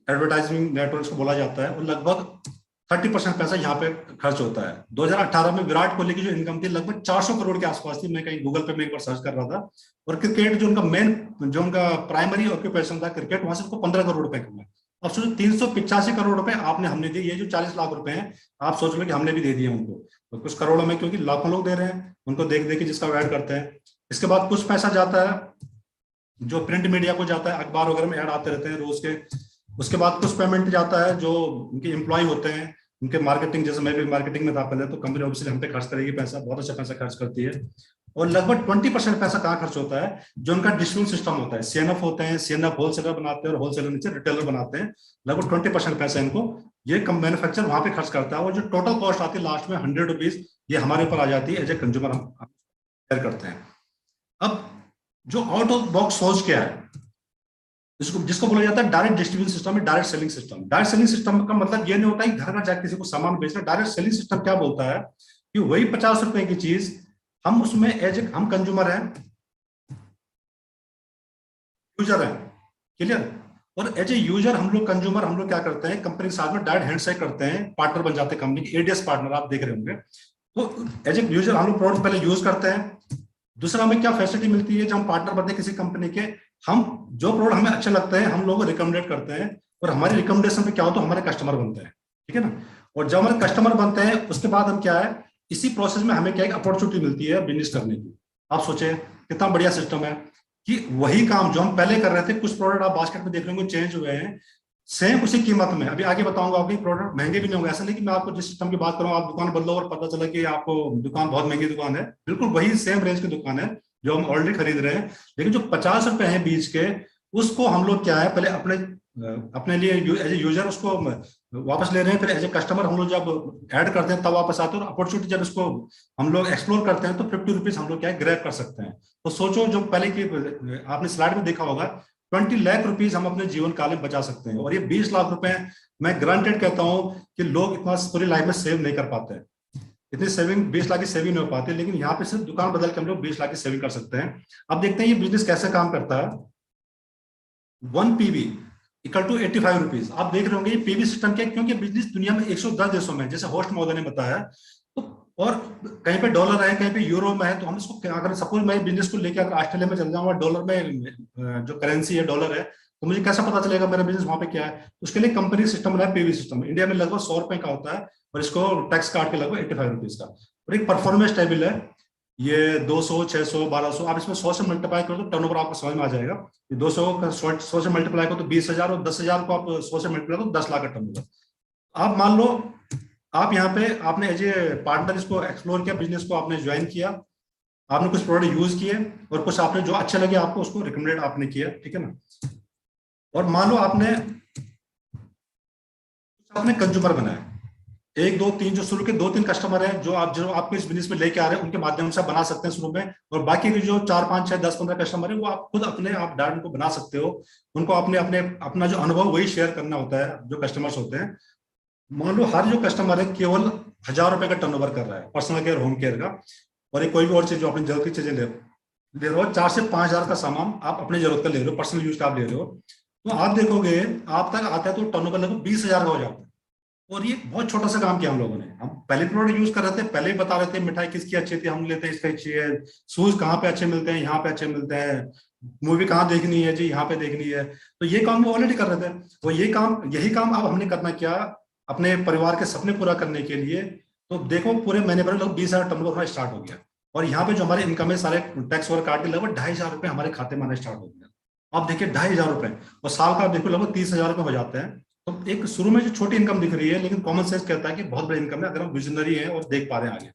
एडवर्टाइजिंग नेटवर्क को बोला जाता है। और लगभग 30% पैसा यहाँ पे खर्च होता है। 2018 में विराट कोहली की जो इनकम थी लगभग 400 करोड़ के आसपास थी। मैं कहीं गूगल पे में एक बार सर्च कर रहा था। और क्रिकेट जो उनका प्राइमरी ऑक्यूपेशन था क्रिकेट, वहां से उनको 15 करोड़ रुपए कमाए। अब सोचो 385 करोड़ रुपए हमने दिए। ये जो 40 लाख रुपए हैं, आप सोच लो कि हमने भी दे दिए उनको, तो कुछ करोड़ों में, क्योंकि लाखों लोग दे रहे हैं उनको देख देख के, जिसका ऐड करते हैं। इसके बाद कुछ पैसा जाता है जो प्रिंट मीडिया को जाता है, अखबार वगैरह में ऐड आते रहते हैं रोज के। उसके बाद कुछ पेमेंट जाता है जो उनके एम्प्लॉय होते हैं, उनके मार्केटिंग, जैसे मैं भी मार्केटिंग में था पहले, तो कंपनी ऑब्वियसली हम पे खर्च करेगी पैसा, बहुत अच्छा पैसा खर्च करती है। और लगभग 20% पैसा कहाँ खर्च होता है, जो उनका डिस्ट्रीब्यूशन सिस्टम होता है। सीएनएफ होते हैं, सीएनएफ होलसेलर बनाते हैं, और होलसेलर नीचे रिटेलर बनाते हैं। लगभग 20% पैसा इनको ये मैन्युफैक्चर वहां पे खर्च करता है। और जो टोटल कॉस्ट आती है लास्ट में 100 रुपीज, ये हमारे ऊपर आ जाती है एज ए कंज्यूमर, हम शेयर करते हैं। अब जो आउट ऑफ बॉक्स सोच क्या है, जिसको बोला जाता है direct distribution system, direct selling system. Direct selling system का मतलब ये नहीं होता कि घर घर जाकर किसी को सामान बेचना। डायरेक्ट सेलिंग सिस्टम क्या बोलता है कि वही 50 रुपए की चीज हम उसमें हम कंज्यूमर हैं, यूजर है, क्लियर। और एज ए यूजर हम लोग कंज्यूमर, हम लोग क्या करते हैं, कंपनी के साथ में डायरेक्ट हैंडशेक करते हैं, पार्टनर बन जाते हैं, कंपनी के एडीएस पार्टनर आप देख रहे होंगे। तो एज ए यूजर हम लोग प्रोडक्ट पहले यूज करते हैं। दूसरा हमें क्या फैसिलिटी मिलती है, जब हम पार्टनर बनते हैं किसी कंपनी के, हम जो प्रोडक्ट हमें अच्छे लगते हैं हम लोग रिकमेंडेड करते हैं, और हमारे रिकमेंडेशन पे क्या होता है, हमारे कस्टमर बनते हैं, ठीक है ना। और जब हमारे कस्टमर बनते हैं उसके बाद हम क्या है, इसी प्रोसेस में हमें क्या एक अपॉर्चुनिटी मिलती है बिजनेस करने की। आप सोचे कितना बढ़िया सिस्टम है कि वही काम जो हम पहले कर रहे थे, कुछ प्रोडक्ट आप बास्केट में देख रहे होंगे चेंज हुए हैं, सेम उसी कीमत में। अभी आगे बताऊंगा आपके प्रोडक्ट महंगे भी नहीं होंगे। ऐसा नहीं कि मैं आपको जिस सिस्टम की बात करूं आप दुकान बदलो और पता चला कि आपको दुकान बहुत महंगी दुकान है, बिल्कुल वही सेम रेंज की दुकान है जो हम ऑलरेडी खरीद रहे हैं। लेकिन जो 50 रुपए हैं बीच के, उसको हम लोग क्या है पहले अपने लिए एज ए यूजर उसको वापस ले रहे हैं, फिर एज ए कस्टमर हम लोग जब ऐड करते हैं तब वापस आते हैं। और अपॉर्चुनिटी जब इसको हम लोग एक्सप्लोर करते हैं तो 50 रुपीज हम लोग क्या है ग्रैब कर सकते हैं। तो सोचो, जो पहले की आपने स्लाइड में देखा होगा, 20 लाख रुपीज हम अपने जीवन काल में बचा सकते हैं। और ये 20 लाख रुपए मैं ग्रांटेड कहता हूं कि लोग इतना पूरी लाइफ में सेव नहीं कर पाते, इतनी सेविंग 20 लाख की सेविंग नहीं हो पाती। लेकिन यहाँ पे सिर्फ दुकान बदल के हम लोग 20 लाख की सेविंग कर सकते हैं। अब देखते हैं ये बिजनेस कैसे काम करता है। 1 PV इक्वल टू 85 रुपीज। आप देख रहे होंगे ये पीवी सिस्टम क्या है, क्योंकि बिजनेस दुनिया में 110 देशों में, जैसे होस्ट महोदय ने बताया, तो और कहीं पे डॉलर है, कहीं पे यूरो में है। तो हम इसको अगर सपोज मैं बिजनेस को लेकर अगर ऑस्ट्रेलिया में चल जाऊंगा, डॉलर में जो करेंसी है डॉलर है, तो मुझे कैसा पता चलेगा मेरा बिजनेस वहां पे क्या है। उसके लिए कंपनी सिस्टम बना है पीवी सिस्टम। इंडिया में लगभग 100 रुपए का होता है और इसको टैक्स काट के लगभग 85 रुपीज का। और एक परफॉर्मेंस टेबल है, ये 200, 600, 1200, आप इसमें 100 से मल्टीप्लाई करो तो टर्नओवर आपको समझ में आ जाएगा। 200 का 100 से मल्टीप्लाई करो तो 20,000, और 10,000 को आप 100 से मल्टीप्लाई करो तो 10 लाख का टर्नओवर। आप मान लो आप यहाँ पे आपने एज ए पार्टनर इसको एक्सप्लोर किया, बिजनेस को आपने ज्वाइन किया, आपने कुछ प्रोडक्ट यूज किए और कुछ आपने जो अच्छे लगे आपको उसको रिकमेंडेड आपने किया, ठीक है ना। और मान लो आपने कंज्यूमर बनाया, 1, 2, 3 जो शुरू के 2-3 कस्टमर हैं जो आपको इस बिजनेस में लेके आ रहे हैं, उनके माध्यम से बना सकते हैं शुरू में। और बाकी के जो 4, 5, 6, 10, 15 कस्टमर है वो आप खुद अपने आप डायरेक्ट को बना सकते हो। उनको अपना जो अनुभव वही शेयर करना होता है जो कस्टमर्स होते हैं। मान लो हर जो कस्टमर है केवल 1000 रुपए का टर्नओवर कर रहा है पर्सनल केयर, होम केयर का, और एक कोई भी और चीज जो अपनी जरूरत की चीजें ले रहे हो, 4 से 5,000 का सामान आप अपनी जरूरत का ले रहे हो, पर्सनल यूज का आप ले रहे हो, तो आप देखोगे आप तक आता है तो टर्नओवर लगभग 20,000 का हो जाता है। और ये बहुत छोटा सा काम किया हम लोगों ने। हम पहले प्रोडक्ट यूज कर रहे थे, पहले ही बता रहे थे मिठाई किसकी अच्छी थी, हम लेते हैं इसका अच्छी है, शूज कहाँ पे अच्छे मिलते हैं, यहाँ पे अच्छे मिलते हैं, मूवी कहाँ देखनी है जी, यहाँ पे देखनी है। तो ये काम वो ऑलरेडी कर रहे थे। वो यही काम अब हमने करना क्या, अपने परिवार के सपने पूरा करने के लिए। तो देखो पूरे महीने भर लगभग 20,000 टर्नओवर होना स्टार्ट हो गया। और यहाँ पे जो हमारे इनकम है सारे टैक्स वगैरह काट के लगभग 2,500 रुपए हमारे खाते में आना स्टार्ट हो गया। आप देखिए 2,500 रुपए, और साल का देखो लगभग 30,000 रुपए हो जाते हैं। तो एक शुरू में जो छोटी इनकम दिख रही है, लेकिन कॉमन सेंस कहता है कि बहुत बड़ी इनकम है अगर हम विजनरी हैं और देख पा रहे हैं आगे।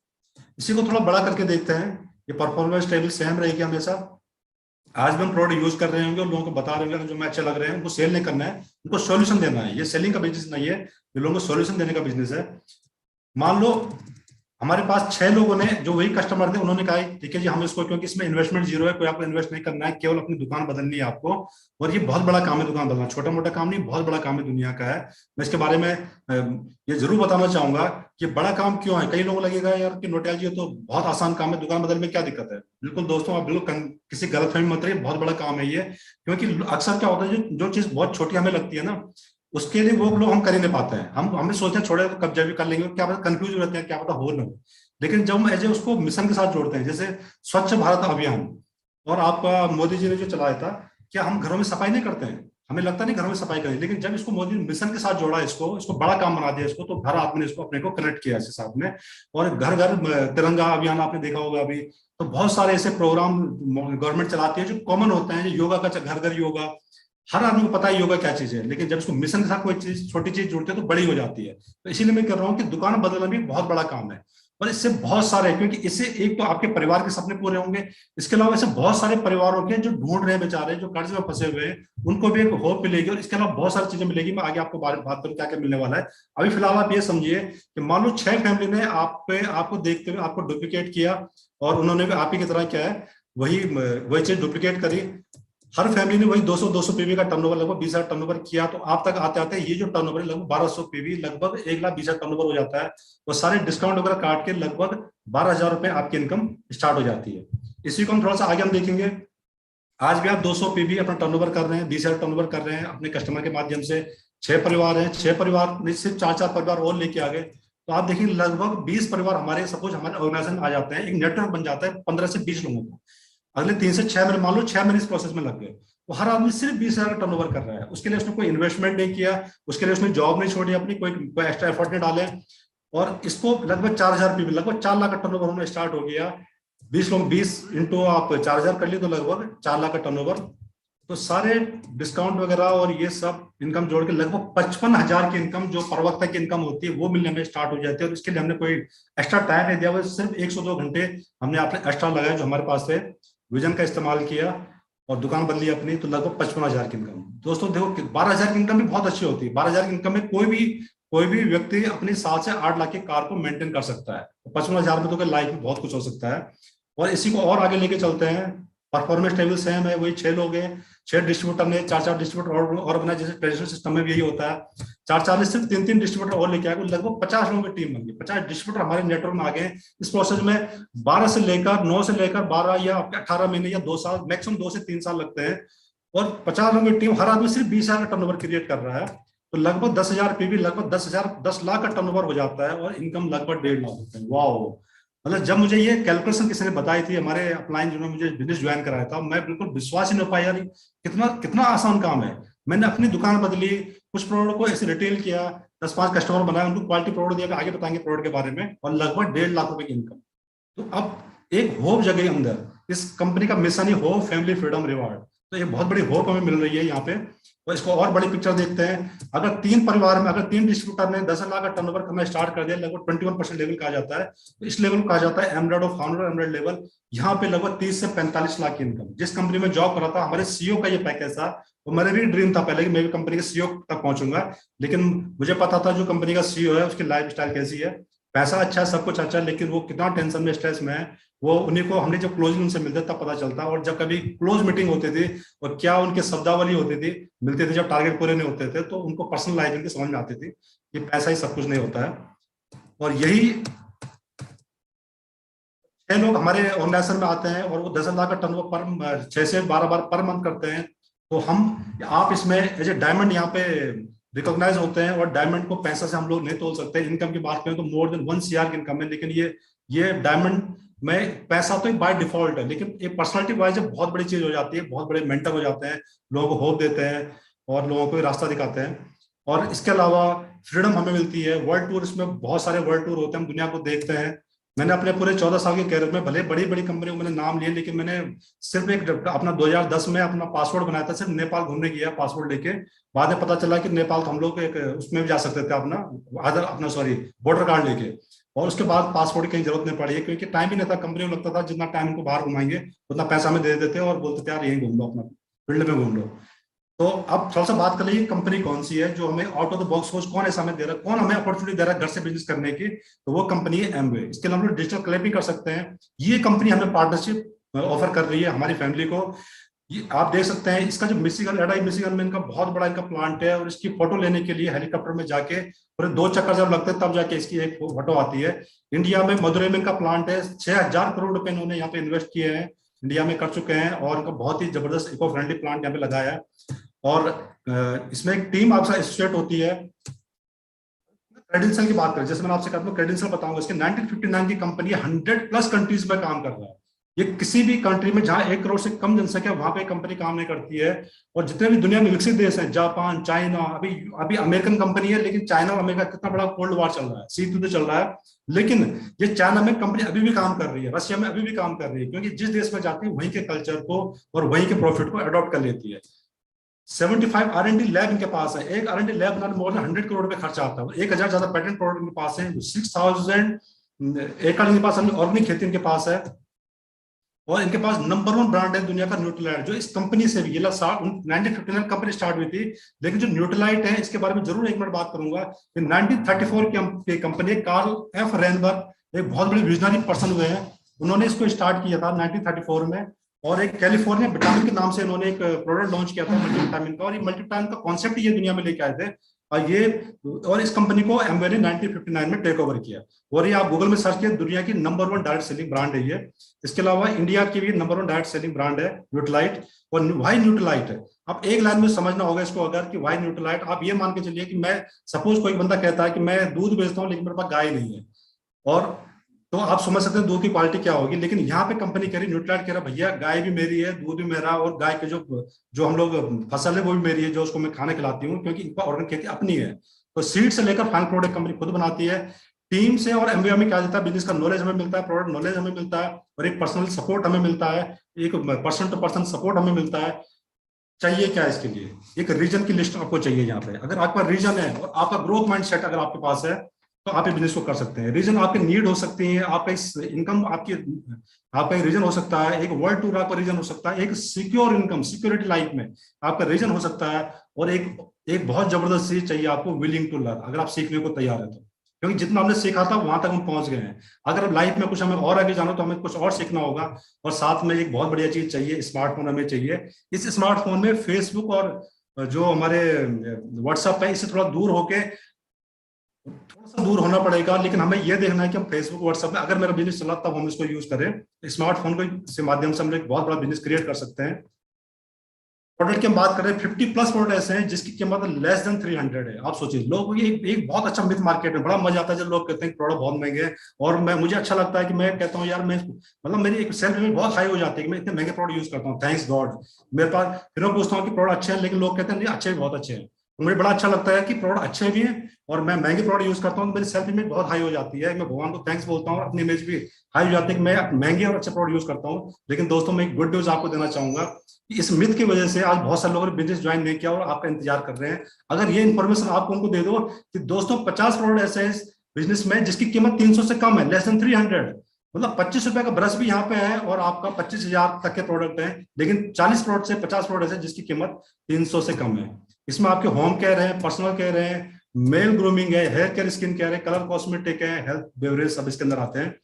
इसी को थोड़ा बड़ा करके देखते हैं। ये परफॉर्मेंस टेबल सेम रहेगी हमेशा। आज भी हम प्रोडक्ट यूज कर रहे होंगे और लोगों को बता रहे होंगे जो मैं अच्छे लग रहे हैं, उनको सेल नहीं करना है, उनको सॉल्यूशन देना है। ये सेलिंग का बिजनेस नहीं है, ये लोगों को सॉल्यूशन देने का बिजनेस है। मान लो हमारे पास 6 लोगों ने जो वही कस्टमर थे, उन्होंने कहा ठीक है जी हम इसको, क्योंकि इसमें इन्वेस्टमेंट जीरो है, कोई आपको इन्वेस्ट नहीं करना है, केवल अपनी दुकान बदलनी है आपको। और ये बहुत बड़ा काम है दुकान बदलना, छोटा मोटा काम नहीं, बहुत बड़ा काम है, दुनिया का है। मैं इसके बारे में ये जरूर बताना चाहूंगा कि बड़ा काम क्यों है। कई लोगों लगेगा यार कि नोटियाल जी तो बहुत आसान काम है, दुकान बदलने में क्या दिक्कत है। बिल्कुल दोस्तों, आप बिल्कुल किसी गलतफहमी मत रहिए, बहुत बड़ा काम है ये। क्योंकि अक्सर क्या होता है जो चीज बहुत छोटी हमें लगती है ना, उसके लिए वो लोग हम कर ही नहीं पाते हैं। हम सोचते हैं छोड़े तो कब जब भी कर लेंगे, क्या पता कंफ्यूज रहते हैं, क्या पता हो ना हो। लेकिन जब हम ऐसे उसको मिशन के साथ जोड़ते हैं, जैसे स्वच्छ भारत अभियान, और आपका मोदी जी ने जो चलाया था, क्या हम घरों में सफाई नहीं करते हैं, हमें लगता नहीं घरों में सफाई करें, लेकिन जब इसको मोदी ने मिशन के साथ जोड़ा, इसको बड़ा काम बना दिया इसको, तो हर आदमी ने इसको अपने को कनेक्ट किया इसके साथ में। और घर घर तिरंगा अभियान आपने देखा होगा अभी, तो बहुत सारे ऐसे प्रोग्राम गवर्नमेंट चलाती है जो कॉमन होते हैं। योगा का घर घर योगा, हर आदमी को पता है योगा क्या चीज है, लेकिन जब इसको मिशन के साथ कोई चीज छोटी चीज जुड़ती है तो बड़ी हो जाती है। तो इसीलिए मैं कह रहा हूँ कि दुकान बदलना भी बहुत बड़ा काम है। और इससे बहुत सारे, क्योंकि इससे एक तो आपके परिवार के सपने पूरे होंगे, इसके अलावा ऐसे बहुत सारे परिवारों के जो ढूंढ रहे हैं बेचारे, जो कर्ज में फंसे हुए हैं, उनको भी एक होप मिलेगी। और इसके अलावा बहुत सारी चीजें मिलेगी। मैं आगे आपको बात करूँ क्या क्या मिलने वाला है। अभी फिलहाल आप ये समझिए कि मान लो 6 फैमिली ने आपको देखते हुए आपको डुप्लीकेट किया, और उन्होंने भी आप ही की तरह क्या है वही चीज डुप्लीकेट करी। हर फैमिली ने वही 200 पीवी का टर्नओवर, लगभग 20,000 टर्नओवर किया, तो आप तक आते आते ये जो टर्नओवर है लगभग 1200 पीवी, लगभग 1,20,000 टर्नओवर हो जाता है। वो सारे डिस्काउंट वगैरह काट के लगभग 12,000 रुपए आपकी इनकम स्टार्ट हो जाती है। इसी को हम थोड़ा सा आगे हम देखेंगे। आज भी आप 200 पीवी अपना टर्नओवर कर रहे हैं, 20,000 टर्नओवर कर रहे हैं अपने कस्टमर के माध्यम से। 6 परिवार हैं, 6 परिवार नहीं, सिर्फ 4 परिवार और लेके आ गए, तो आप देखेंगे लगभग 20 परिवार हमारे, सपोज हमारे ऑर्गेनाइजेशन आ जाते हैं, एक नेटवर्क बन जाता है 15 से 20 लोगों को। अगले 3 से 6 महीने, मान लो 6 महीने इस प्रोसेस में लग गए, तो हर आदमी सिर्फ 20,000 का टर्नओवर कर रहा है। उसके लिए उसने कोई इन्वेस्टमेंट नहीं किया, उसके लिए उसने जॉब नहीं छोड़ी अपनी, कोई एक्स्ट्रा एफर्ट नहीं डाले, और इसको लगभग 4,000 पीवी, लगभग 4 लाख का टर्नओवर होना स्टार्ट हो गया। 20 लोग 20 इंटू आप 4,000 कर लिए तो लगभग 4 लाख का टर्नओवर। तो सारे डिस्काउंट वगैरह और ये सब इनकम जोड़ के लगभग 55,000 की इनकम जो प्रवक्ता की इनकम होती है वो मिलने में स्टार्ट हो जाती है। और इसके लिए हमने कोई एक्स्ट्रा टाइम नहीं दिया, वो सिर्फ 102 घंटे हमने आपने एक्स्ट्रा लगाया जो हमारे पास थे, विजन का इस्तेमाल किया और दुकान बदली अपनी, तो लगभग 55,000 की इनकम। दोस्तों देखो 12,000 की इनकम भी बहुत अच्छी होती है। 12,000 की इनकम में कोई भी व्यक्ति अपनी 7 से 8 लाख की कार को मेंटेन कर सकता है। 55,000 में तो लाइफ में बहुत कुछ हो सकता है। और इसी को और आगे लेके चलते हैं। परफॉर्मेंस टेबल सेम है, वही 6 लोग हैं, 6 डिस्ट्रीब्यूटर ने 4 डिस्ट्रीब्यूटर और बनाए, जैसे ट्रेडिशनल सिस्टम में भी यही होता है। 4 ने सिर्फ 3 डिस्ट्रीब्यूटर और लेके आए, लगभग 50 लोगों की टीम बन गई। 50 डिस्ट्रीब्यूटर हमारे नेटवर्क में आ गए। इस प्रोसेस में 9 से लेकर 12 या 18 महीने या 2 साल, मैक्सिमम 2 से 3 साल लगते हैं। और 50 लोगों की टीम, हर आदमी सिर्फ 20,000 का टर्नओवर क्रिएट कर रहा है, तो लगभग 10,000 पीवी, लगभग 10 लाख का टर्नओवर हो जाता है और इनकम लगभग 1.5 लाख होता है। वाह! मतलब जब मुझे ये कैलकुलेशन किसी ने बताई थी, हमारे अपलाइन जिन्होंने मुझे बिजनेस ज्वाइन कराया था, मैं बिल्कुल विश्वास ही नहीं हो पाया यार, कितना कितना आसान काम है। मैंने अपनी दुकान बदली, कुछ प्रोडक्ट को ऐसे रिटेल किया, 10-5 कस्टमर बनाए, उनको क्वालिटी प्रोडक्ट दिया, आगे बताएंगे प्रोडक्ट के बारे में, और लगभग 1.5 लाख रुपए की इनकम। तो अब एक होप जगह अंदर, इस कंपनी का मिशन ही होप, फैमिली, फ्रीडम, रिवार्ड। तो ये बहुत बड़ी होप हमें मिल रही है यहाँ पे। और इसको और बड़ी पिक्चर देखते हैं। अगर 3 परिवार में, अगर 3 डिस्ट्रीब्यूटर ने 10 लाख का टर्नओवर करना स्टार्ट कर दिया, लगभग 21% लेवल कहा जाता है। तो इस लेवल को कहा जाता है एमरेड ऑफ फाउंडर, एमरेड लेवल। यहाँ पे लगभग 30 से 45 लाख की इनकम। जिस कंपनी में जॉब कर रहा था, हमारे सीईओ का ये पैकेज था, तो मेरा भी ड्रीम था पहले कि मैं भी कंपनी के सीईओ तक पहुंचूंगा। लेकिन मुझे पता था जो कंपनी का सीईओ है उसकी लाइफ स्टाइल कैसी है, पैसा अच्छा है, सब कुछ अच्छा है, लेकिन वो कितना टेंशन में, स्ट्रेस में है, वो उन्हीं को, हमने जब क्लोजिंग उनसे मिलते तब पता चलता। और जब कभी क्लोज मीटिंग होती थी और क्या उनके शब्दावली होती थी, मिलते थे जब टारगेट पूरे नहीं होते थे, तो उनको पर्सनल लाइफ इनकी समझ में आती थी कि पैसा ही सब कुछ नहीं होता है। और यही 6 लोग हमारे ऑर्गेनाइजेशन में आते हैं और वो 10 लाख का टर्नओवर पर 6 से 12 बार पर मंथ करते हैं। तो आप इसमें एज ए डायमंड यहाँ पे रिकॉग्नाइज होते हैं। और डायमंड को पैसा से हम लोग नहीं तोल सकते। इनकम की बात करें तो मोर देन 1 CR की इनकम है, लेकिन ये डायमंड में पैसा तो बाय डिफॉल्ट है, लेकिन एक पर्सनालिटी वाइज बहुत बड़ी चीज हो जाती है, बहुत बड़े मेंटर हो जाते हैं, लोगों को होप देते हैं और लोगों को रास्ता दिखाते हैं। और इसके अलावा फ्रीडम हमें मिलती है। वर्ल्ड टूर, इसमें बहुत सारे वर्ल्ड टूर होते हैं, हम दुनिया को देखते हैं। मैंने अपने पूरे 14 साल के कैरियर में भले बड़ी बड़ी कंपनियों मैंने नाम लिए, लेकिन मैंने सिर्फ एक अपना 2010 में अपना पासपोर्ट बनाया था, सिर्फ नेपाल घूमने गया पासपोर्ट लेके। बाद में पता चला कि नेपाल तो हम लोग एक उसमें भी जा सकते थे, वोटर कार्ड लेके। और उसके बाद पासपोर्ट की जरूरत नहीं पड़ी है, क्योंकि टाइम ही नहीं था। कंपनी को लगता था जितना टाइम इनको बाहर घुमाएंगे उतना पैसा हमें दे देते और बोलते थे यार यहीं घूम लो, अपना फील्ड में घूम लो। तो अब थोड़ा सा बात कर लीजिए कंपनी कौन सी है जो हमें आउट ऑफ द बॉक्स सोच, कौन ऐसा हमें दे रहा है, कौन हमें अपॉर्चुनिटी दे रहा है घर से बिजनेस करने की। तो वो कंपनी है एमवे। इसके लिए हम लोग डिजिटल क्लेम भी कर सकते हैं। ये कंपनी हमें पार्टनरशिप ऑफर कर रही है हमारी फैमिली को। ये आप देख सकते हैं, इसका जो मिशिगन में इनका बहुत बड़ा इनका प्लांट है। और इसकी फोटो लेने के लिए हेलीकॉप्टर में जाके पूरे 2 चक्कर जब लगते हैं तब जाके इसकी एक फोटो आती है। इंडिया में मदुरई में इनका प्लांट है। 6,000 करोड़ रुपए इन्होंने यहाँ पे इन्वेस्ट किए हैं, इंडिया में कर चुके हैं। और इनका बहुत ही जबरदस्त इको फ्रेंडली प्लांट यहाँ पे लगाया है। और इसमें एक टीम आपसे एसोसिएट होती है। क्रेडेंशियल की बात करें, जैसे मैंने आपसे कहा क्रेडेंशियल बताऊंगा, इसके 1959 की कंपनी 100+ कंट्रीज में काम कर रहा है। ये किसी भी कंट्री में जहां 1 करोड़ से कम जनसंख्या, वहां पे कंपनी काम नहीं करती है। और जितने भी दुनिया में विकसित देश हैं, जापान, चाइना, अभी अमेरिकन कंपनी है, लेकिन चाइना और अमेरिका कितना बड़ा कोल्ड वॉर चल रहा है, शीत युद्ध चल रहा है, लेकिन ये चाइना में कंपनी अभी भी काम कर रही है, रशिया में अभी भी काम कर रही है, क्योंकि जिस देश में जाती है वहीं के कल्चर को और वहीं के प्रॉफिट को अडॉप्ट कर लेती है। 75 R&D लैब इनके पास है। एक R&D लैब बनाने में मोर देन 100 करोड़ रुपए खर्चा आता है। 1,000 ज्यादा पेटेंट प्रोडक्ट इनके पास है। 6,000 एकड़ इनके पास ऑर्गेनिक खेती इनके पास है। और इनके पास नंबर 1 ब्रांड है दुनिया का न्यूट्रीलाइट, जो इस कंपनी से भी 1959 कंपनी स्टार्ट हुई थी। लेकिन जो न्यूट्रीलाइट है इसके बारे में जरूर एक मिनट बात करूंगा। 1934 की कंपनी, कार्ल एफ रेनबर्ग एक बहुत बड़े विजनरी पर्सन हुए हैं, उन्होंने इसको स्टार्ट किया था 1934 में। और एक कैलिफोर्निया विटामिन के नाम से इन्होंने एक प्रोडक्ट लॉन्च किया था मल्टीविटामिन का, और ये मल्टीविटामिन का कॉन्सेप्ट ये दुनिया में लेके आए थे। और इस कंपनी को एमवे ने 1959 में टेक ओवर किया, और ये आप गूगल में सर्च किया, दुनिया की नंबर 1 डायरेक्ट सेलिंग ब्रांड है ये। इसके अलावा इंडिया की भी नंबर 1 डायरेक्ट सेलिंग ब्रांड है न्यूट्रीलाइट। और वाई न्यूट्रीलाइट है, अब एक लाइन में समझना होगा इसको अगर, कि वाई न्यूट्रीलाइट। आप ये मान के चलिए कि मैं सपोज कोई बंदा कहता है कि मैं दूध बेचता हूँ लेकिन मेरे पास गाय नहीं है, और तो आप समझ सकते हैं दूध की क्वालिटी क्या होगी। लेकिन यहाँ पे कंपनी कह रही, न्यूट्रीलाइट कह रहा भैया गाय भी मेरी है, दूध भी मेरा, और गाय के जो हम लोग फसल है वो भी मेरी है, जो उसको मैं खाना खिलाती हूँ, क्योंकि इनका ऑर्गेनिक खेती अपनी है। तो सीड से लेकर फाइनल प्रोडक्ट कंपनी खुद बनाती है टीम से। और एमबीए में क्या देता है, बिजनेस का नॉलेज हमें मिलता है, प्रोडक्ट नॉलेज हमें मिलता है, और एक पर्सनल सपोर्ट हमें मिलता है, एक पर्सन टू पर्सन सपोर्ट हमें मिलता है। चाहिए क्या इसके लिए, एक रीजन की लिस्ट आपको चाहिए यहाँ पे। अगर आपका रीजन है और आपका ग्रोथ माइंडसेट अगर आपके पास है, तो आप ये बिजनेस को कर सकते हैं। रीजन आपके नीड हो सकती है, आपका इस इनकम आपका एक रीजन हो सकता है, एक वर्ल्ड टूर आपका रीजन हो सकता है, एक सिक्योर इनकम सिक्योरिटी लाइफ में आपका रीजन हो सकता है, और एक बहुत जबरदस्त चीज चाहिए आपको, विलिंग टू लर्न, अगर आप सीखने को तैयार है तो। क्योंकि जितना हमने सीखा था वहां तक हम पहुंच गए हैं। अगर लाइफ में कुछ हमें और आगे जाना तो हमें कुछ और सीखना होगा। और साथ में एक बहुत बढ़िया चीज चाहिए, स्मार्टफोन हमें चाहिए। इस स्मार्टफोन में फेसबुक और जो हमारे व्हाट्सएप है, इससे थोड़ा सा दूर होना पड़ेगा। लेकिन हमें यह देखना है कि हम फेसबुक व्हाट्सएप में अगर मेरा बिजनेस चला तब हम इसको यूज करें। स्मार्टफोन के माध्यम से हम एक बहुत बड़ा बिजनेस क्रिएट कर सकते हैं। प्रोडक्ट की हम बात कर रहे हैं, 50+ प्रोडक्ट ऐसे हैं जिसकी कीमत लेस देन 300 है। आप सोचिए, लोग ये एक बहुत अच्छा मिथ मार्केट में बड़ा मजा आता है जब लोग कहते हैं प्रोडक्ट बहुत महंगे हैं। और मुझे अच्छा लगता है कि मैं कहता हूँ यार, मैं मतलब मेरी एक सेल्फ इमेज बहुत हाई हो जाती है कि मैं इतने महंगे प्रोडक्ट यूज करता हूँ, थैंक्स गॉड मेरे पास। फिर मैं पूछता हूँ कि प्रोडक्ट अच्छे हैं, लेकिन लोग कहते हैं नहीं अच्छे, बहुत अच्छे हैं। तो मुझे बड़ा अच्छा लगता है कि प्रोडक्ट अच्छे भी हैं और मैं महंगे प्रोडक्ट यूज करता हूँ, तो मेरी सेल्फ इमेज बहुत हाई हो जाती है। मैं भगवान को थैंक्स बोलता हूँ, और अपनी इमेज भी हाई हो जाती है कि मैं महंगे और अच्छे प्रोडक्ट यूज करता हूँ। लेकिन दोस्तों, मैं एक गुड न्यूज आपको देना चाहूंगा कि इस मिथ की वजह से आज बहुत सारे लोगों ने बिजनेस ज्वाइन नहीं किया और आपका इंतजार कर रहे हैं। अगर ये इन्फॉर्मेशन आपको उनको दे दो कि दोस्तों 50 प्रोडक्ट ऐसे हैं बिजनेस में जिसकी कीमत 300 से कम है, लेस देन 300, मतलब 25 रुपए का ब्रश भी यहाँ पे है और आपका 25,000 तक के प्रोडक्ट हैं। लेकिन 40 प्रोडक्ट से 50 प्रोडक्ट है जिसकी कीमत 300 से कम है। इसमें आपके होम केयर है, पर्सनल केयर है, मेल ग्रूमिंग है, हेयर केयर, स्किन केयर है, कलर कॉस्मेटिक है, हेल्थ बेवरेज, सब इसके अंदर आते हैं।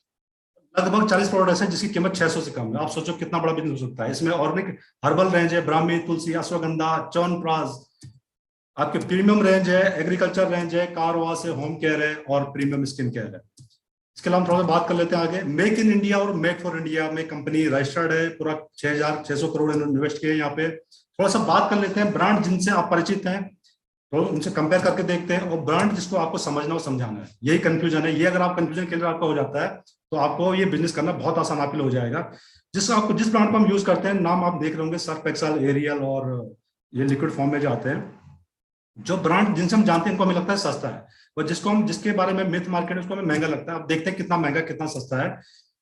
लगभग 40 प्रोडक्ट्स हैं जिसकी कीमत 600 से कम है। आप सोचो कितना बड़ा बिजनेस हो सकता है। इसमें ऑर्गेनिक हर्बल रेंज है, ब्राह्मी, तुलसी, अश्वगंधा, च्यवनप्राश। आपके प्रीमियम रेंज है, एग्रीकल्चर रेंज है, कार वॉश है, होम केयर है और प्रीमियम स्किन केयर है। इसके अलावा हम थोड़ा बात कर लेते हैं आगे। मेक इन इंडिया और मेक फॉर इंडिया में कंपनी रजिस्टर्ड है, पूरा 6,600 करोड़ इन्वेस्ट किए यहाँ पे। थोड़ा सा बात कर लेते हैं ब्रांड जिनसे आप परिचित हैं, तो उनसे कंपेयर करके देखते हैं, और ब्रांड जिसको आपको समझना और समझाना है। यही कंफ्यूजन है। ये अगर आप कंफ्यूजन क्लियर आपका हो जाता है तो आपको ये बिजनेस करना बहुत आसान आपके लिए हो जाएगा। जिस ब्रांड को हम यूज करते हैं, नाम आप देख रहे होंगे, सर्फ एक्सेल, एरियल, और ये लिक्विड फॉर्म में जो आते हैं। जो ब्रांड जिनसे हम जानते हैं इनको हमें लगता है सस्ता है, और जिसके बारे में मिथ मार्केट उसको हमें महंगा लगता है। आप देखते हैं कितना महंगा कितना सस्ता है।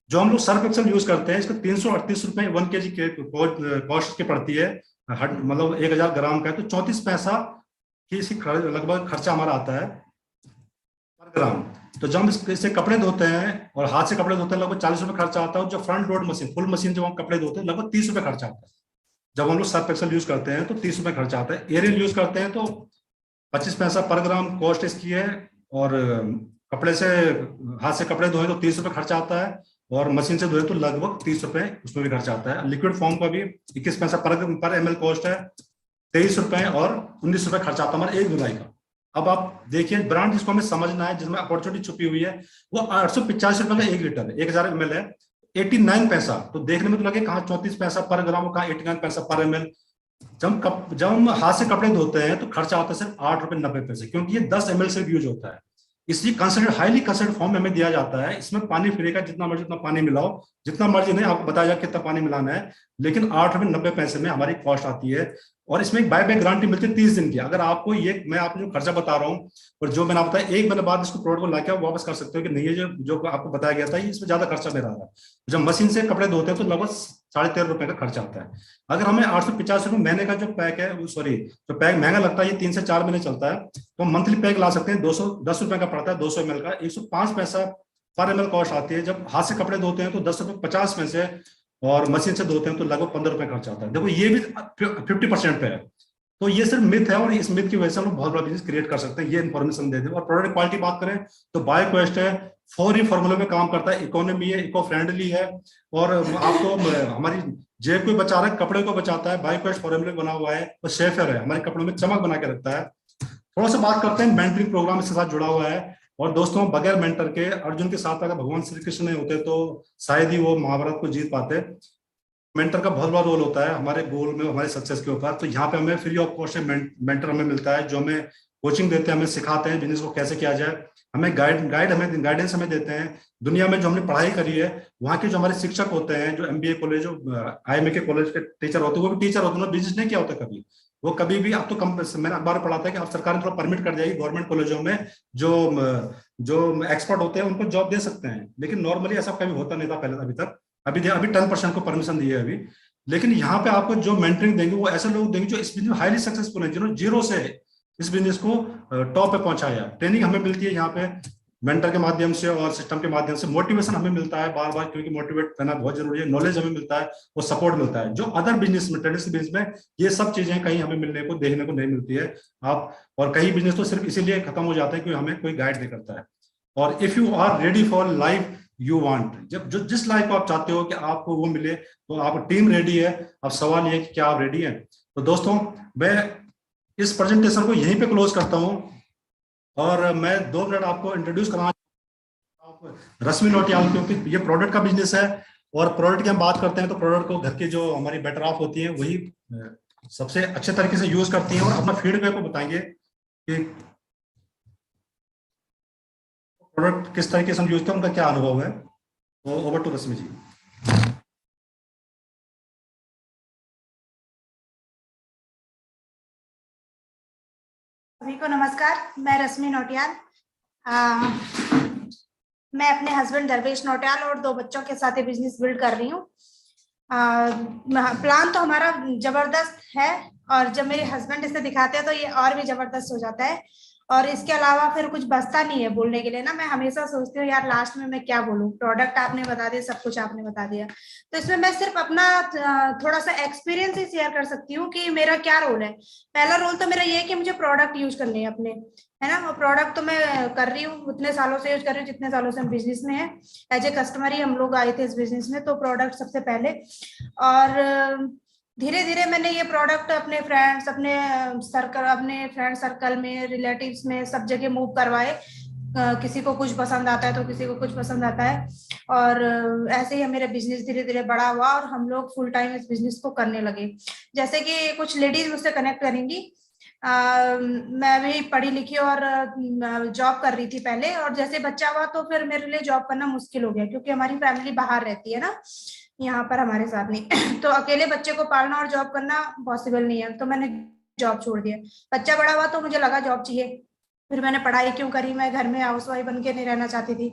जो हम लोग सर्फ एक्सेल यूज करते हैं, इसको 338 रुपए 1 kg के कॉस्ट की पड़ती है, मतलब 1000 ग्राम का है, तो 34 पैसा की इसकी लगभग खर्चा हमारा आता है पर ग्राम। तो जब हम इससे कपड़े धोते हैं और हाथ से कपड़े धोते हैं, लगभग 40 रुपए खर्चा आता है। जो front load machine, full machine जब हम कपड़े धोते हैं, लगभग 30 रुपए खर्चा आता है। जब हम लोग सर्फ एक्सेल यूज करते हैं तो 30 रुपए खर्चा आता है। एरियल यूज करते हैं तो 25 पैसा पर ग्राम कॉस्ट इसकी है, और कपड़े से हाथ से कपड़े धोए तो 30 रुपए खर्चा आता है, और मशीन से धोए तो लगभग 30 रुपए उसमें भी खर्चा आता है। लिक्विड फॉर्म का भी 21 पैसा पर ml कॉस्ट है, 23 रुपए और 19 रुपए खर्चा आता है हमारे एक धुलाई का। अब आप देखिए ब्रांड जिसको हमें समझना है, जिसमें अपॉर्चुनिटी छुपी हुई है, वो 885 रुपए का 1 लीटर है, 1000 ml है, 89 पैसा। तो देखने में तो लगे कहाँ 34 पैसा पर ग्राम, कहाँ 89 पैसा पर ml। जब हम हाथ से कपड़े धोते हैं तो खर्चा आता है सिर्फ 8 रुपए 90 पैसे, क्योंकि ये 10 ml से यूज होता है। इसलिए कंसिडर हाईली कंसिडर्ड फॉर्म में हमें दिया जाता है। इसमें पानी फ्री का, जितना मर्जी उतना पानी मिलाओ, जितना मर्जी नहीं, आपको बताया जाए कितना पानी मिलाना है। लेकिन 8 रुपए 90 पैसे में हमारी कॉस्ट आती है, और इसमें एक बाय बैक गारंटी मिलती है 30 दिन की। अगर आपको ये मैं आपको जो खर्चा बता रहा हूँ और जो मैंने बताया, 1 महीने बाद इसको प्रोडक्ट को लाके आप वापस कर सकते हो कि नहीं, ये जो आपको बताया गया था इसमें ज्यादा खर्चा मेरा आ रहा है। जब मशीन से कपड़े धोते हैं तो लगभग 13.5 रुपए का खर्चा आता है। अगर हमें 850 रुपए महीने का जो पैक है, सॉरी जो पैक महंगा लगता है, ये 3 से 4 महीने चलता है, तो मंथली पैक ला सकते हैं। 210 रुपए का पड़ता है 200 ml का, 105 पैसा पर ml कॉस्ट आती है। जब हाथ से कपड़े धोते हैं तो 10 रुपए 50 में से, और मशीन से धोते हैं तो लगभग 15 रुपए खर्चा आता है। देखो ये भी 50% पे है। तो ये सिर्फ मिथ है, और इस मिथ की वजह से हम बहुत बड़ा बिजनेस क्रिएट कर सकते हैं। ये इन्फॉर्मेशन दे दें। और प्रोडक्ट क्वालिटी बात करें तो बायोक्वेस्ट है, फौरी फॉर्मूले में काम करता है, इकोनॉमी है, इको फ्रेंडली है, और आपको हमारी जेब को बचा रहा है, कपड़े को बचाता है, बायोकोस्ट फॉर्मूले बना हुआ है, और शेफर है, हमारे कपड़ों में चमक बना के रखता है। थोड़ा सा बात करते हैं, मेंटरिंग प्रोग्राम इसके साथ जुड़ा हुआ है। और दोस्तों, बगैर मेंटर के अर्जुन के साथ अगर भगवान श्री कृष्ण नहीं होते तो शायद ही वो महाभारत को जीत पाते। मेंटर का बहुत बड़ा रोल होता है हमारे गोल में, हमारे सक्सेस के ऊपर। तो यहाँ पे हमें फ्री ऑफ कॉस्ट मेंटर हमें मिलता है, जो हमें कोचिंग देते हैं, हमें सिखाते हैं बिजनेस को कैसे किया जाए, हमें गाइडेंस हमें देते हैं। दुनिया में जो हमने पढ़ाई करी है, वहाँ के जो हमारे शिक्षक होते हैं, जो MBA कॉलेज, जो IIM के कॉलेज के टीचर होते हैं, वो भी टीचर होते हैं, बिजनेस नहीं किया होता कभी। वो कभी भी, अब तो मैंने अखबार पढ़ा था कि अब सरकार ने थोड़ा परमिट कर दिया कि गवर्नमेंट कॉलेजों में जो एक्सपर्ट होते हैं उनको जॉब दे सकते हैं, लेकिन नॉर्मली ऐसा कभी होता नहीं था पहले अभी तक। अभी 10% को परमिशन दी है अभी। लेकिन यहाँ पे आपको जो मेंटरिंग देंगे वो ऐसे लोग देंगे जो इस बिजनेस में हाईली सक्सेसफुल हैं, जिन्होंने जीरो से इस बिजनेस को टॉप पे पहुंचाया। ट्रेनिंग हमें मिलती है यहाँ पे मेंटर के माध्यम से और सिस्टम के माध्यम से। मोटिवेशन हमें मिलता है बार बार, क्योंकि मोटिवेट करना बहुत जरूरी है। नॉलेज हमें मिलता है और सपोर्ट मिलता है, जो अदर बिजनेस में, ट्रेडिशनल बिजनेस में ये सब चीजें कहीं हमें मिलने को, देखने को नहीं मिलती है। और कई बिजनेस तो सिर्फ इसीलिए खत्म हो जाते हैं क्योंकि हमें कोई गाइड नहीं करता है। और if you are ready for life you want, जब जिस लाइफ को आप चाहते हो कि आपको वो मिले, तो आप टीम रेडी है। अब सवाल ये है कि क्या आप रेडी हैं? तो दोस्तों, मैं इस प्रेजेंटेशन को यहीं पे क्लोज करता हूं, और मैं 2 मिनट आपको इंट्रोड्यूस करना रश्मि नौटियाल, क्योंकि ये प्रोडक्ट का बिजनेस है। और प्रोडक्ट की हम बात करते हैं तो प्रोडक्ट को घर की जो हमारी बेटर ऑफ होती है वही सबसे अच्छे तरीके से यूज करती हैं, और अपना फीडबैक को बताएंगे कि प्रोडक्ट किस तरीके से हम यूज करते हैं, उनका क्या अनुभव है। तो ओवर टू रश्मि जी। सभी को नमस्कार, मैं रश्मि नौटियाल। मैं अपने हस्बैंड दरवेश नौटियाल और 2 बच्चों के साथ ये बिजनेस बिल्ड कर रही हूँ। प्लान तो हमारा जबरदस्त है, और जब मेरे हस्बैंड इसे दिखाते हैं तो ये और भी जबरदस्त हो जाता है। और इसके अलावा फिर कुछ बचता नहीं है बोलने के लिए ना। मैं हमेशा सोचती हूँ यार लास्ट में मैं क्या बोलूँ, प्रोडक्ट आपने बता दिया, सब कुछ आपने बता दिया, तो इसमें मैं सिर्फ अपना थोड़ा सा एक्सपीरियंस ही शेयर कर सकती हूँ कि मेरा क्या रोल है। पहला रोल तो मेरा ये है कि मुझे प्रोडक्ट यूज करने हैं अपने, है ना। और प्रोडक्ट तो मैं कर रही हूँ, उतने सालों से यूज कर रही हूँ जितने सालों से हम बिजनेस में है। एज ए कस्टमर ही हम लोग आए थे इस बिजनेस में, तो प्रोडक्ट सबसे पहले। और धीरे धीरे मैंने ये प्रोडक्ट अपने फ्रेंड सर्कल में, रिलेटिव्स में, सब जगह मूव करवाए। किसी को कुछ पसंद आता है तो किसी को कुछ पसंद आता है, और ऐसे ही मेरा बिजनेस धीरे धीरे बड़ा हुआ और हम लोग फुल टाइम इस बिजनेस को करने लगे। जैसे कि कुछ लेडीज मुझसे कनेक्ट करेंगी, मैं भी पढ़ी लिखी और जॉब कर रही थी पहले, और जैसे बच्चा हुआ तो फिर मेरे लिए जॉब करना मुश्किल हो गया, क्योंकि हमारी फैमिली बाहर रहती है ना, यहाँ पर हमारे साथ नहीं। तो अकेले बच्चे को पालना और जॉब करना पॉसिबल नहीं है, तो मैंने जॉब छोड़ दिया। बच्चा बड़ा हुआ तो मुझे लगा जॉब चाहिए, फिर मैंने पढ़ाई क्यों करी, मैं घर में हाउसवाइफ बन के नहीं रहना चाहती थी।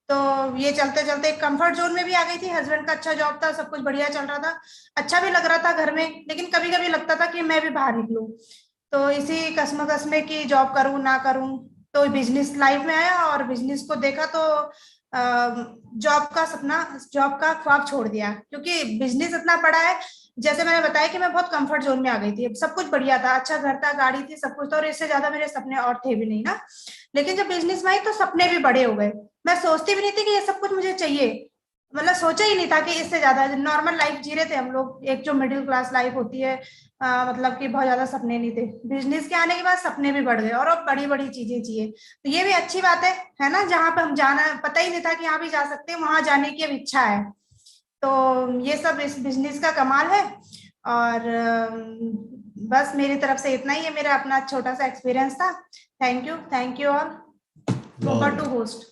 तो ये चलते चलते कंफर्ट जोन में भी आ गई थी। हस्बैंड का अच्छा जॉब था, सब कुछ बढ़िया चल रहा था, अच्छा भी लग रहा था घर में, लेकिन कभी कभी लगता था कि मैं भी बाहर निकलूं। तो इसी कस्मकस में कि जॉब करूं ना करूं, तो बिजनेस लाइफ में आया और बिजनेस को देखा, तो जॉब का ख्वाब छोड़ दिया, क्योंकि बिजनेस इतना बड़ा है। जैसे मैंने बताया कि मैं बहुत कंफर्ट जोन में आ गई थी, सब कुछ बढ़िया था, अच्छा घर था, गाड़ी थी, सब कुछ था, और इससे ज्यादा मेरे सपने और थे भी नहीं ना। लेकिन जब बिजनेस में आई तो सपने भी बड़े हो गए। मैं सोचती भी नहीं थी कि ये सब कुछ मुझे चाहिए, मतलब सोचा ही नहीं था कि इससे ज्यादा। नॉर्मल लाइफ जी रहे थे हम लोग, एक जो मिडिल क्लास लाइफ होती है, मतलब कि बहुत ज्यादा सपने नहीं थे। बिजनेस के आने के बाद सपने भी बढ़ गए और अब बड़ी बड़ी चीजें चाहिए, तो ये भी अच्छी बात है ना। जहाँ पे हम जाना, पता ही नहीं था कि यहाँ भी जा सकते हैं, वहां जाने की अब इच्छा है। तो ये सब इस बिजनेस का कमाल है। और बस मेरी तरफ से इतना ही है, मेरा अपना छोटा सा एक्सपीरियंस था। Thank you all. Over to host.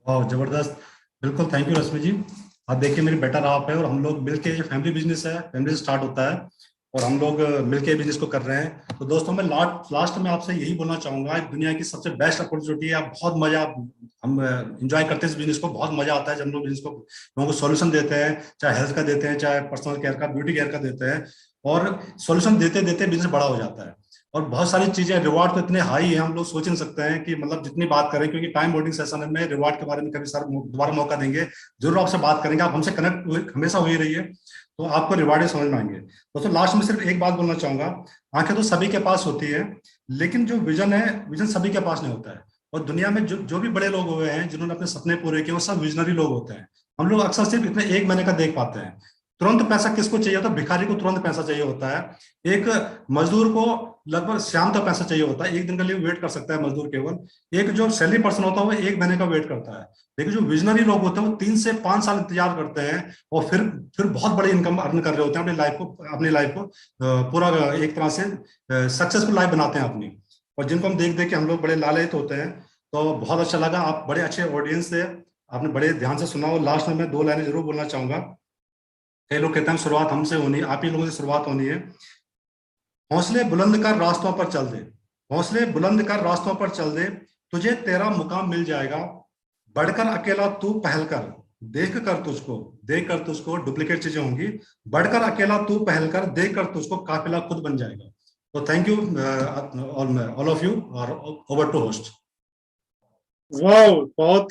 वाह, जबरदस्त, बिल्कुल, थैंक यू रश्मि जी। आप देखिए, मेरी बेटर आप है और हम लोग मिलके, ये फैमिली बिजनेस है, फैमिली से स्टार्ट होता है और हम लोग मिलके बिजनेस को कर रहे हैं। तो दोस्तों, मैं लास्ट में आपसे यही बोलना चाहूंगा, दुनिया की सबसे बेस्ट अपॉर्चुनिटी है। आप बहुत मजा, हम एंजॉय करते हैं इस बिजनेस को, बहुत मजा आता है जब हम लोग बिजनेस को, लोगों को सॉल्यूशन देते हैं, चाहे हेल्थ का देते हैं, चाहे पर्सनल केयर का, ब्यूटी केयर का देते हैं, और सॉल्यूशन देते देते बिजनेस बड़ा हो जाता है। और बहुत सारी चीजें, रिवार्ड तो इतने हाई है, हम लोग सोच नहीं सकते हैं कि मतलब जितनी बात करें, क्योंकि टाइम बोर्डिंग सेशन में रिवार्ड के बारे में कभी सर दोबारा मौका देंगे, जरूर आपसे बात करेंगे। आप हमसे कनेक्ट हमेशा हुई रहिए, तो आपको रिवार्ड समझ में आएंगे। दोस्तों, लास्ट में सिर्फ एक बात बोलना चाहूंगा, आंखें तो सभी के पास होती है, लेकिन जो विजन है, विजन सभी के पास नहीं होता है। और दुनिया में जो भी बड़े लोग हुए हैं जिन्होंने अपने सपने पूरे किए वो सब विजनरी लोग होते हैं। हम लोग अक्सर सिर्फ इतने एक महीने का देख पाते हैं। तुरंत पैसा किसको चाहिए होता है? भिखारी को तुरंत पैसा चाहिए होता है। एक मजदूर को लगभग शाम तक पैसा चाहिए होता है, एक दिन के लिए वेट कर सकता है मजदूर केवल। एक जो सैलरी पर्सन होता है वो एक महीने का वेट करता है, लेकिन जो विजनरी लोग होते हैं वो 3 से 5 साल इंतजार करते हैं और फिर बहुत बड़ी इनकम अर्न कर रहे होते हैं, अपनी लाइफ को पूरा एक तरह से सक्सेसफुल लाइफ बनाते हैं अपनी। और जिनको हम देख देख के हम लोग बड़े लालयित होते हैं। तो बहुत अच्छा लगा, आप बड़े अच्छे ऑडियंस थे, आपने बड़े ध्यान से सुना। और लास्ट में मैं 2 लाइनें जरूर बोलना चाहूंगा। कई लोग कहते हैं शुरुआत हमसे होनी, आप ही लोगों से शुरुआत होनी है। हौसले बुलंद कर रास्तों पर चल दे, हौसले बुलंद कर रास्तों पर चल दे, तुझे तेरा मुकाम मिल जाएगा। बढ़कर अकेला तू पहल कर, देख कर तुझको डुप्लीकेट चीजें होंगी। बढ़कर अकेला तू पहल कर, देख कर तुझको काफिला खुद बन जाएगा। तो thank you all of you, और ओवर टू होस्ट। वाह, बहुत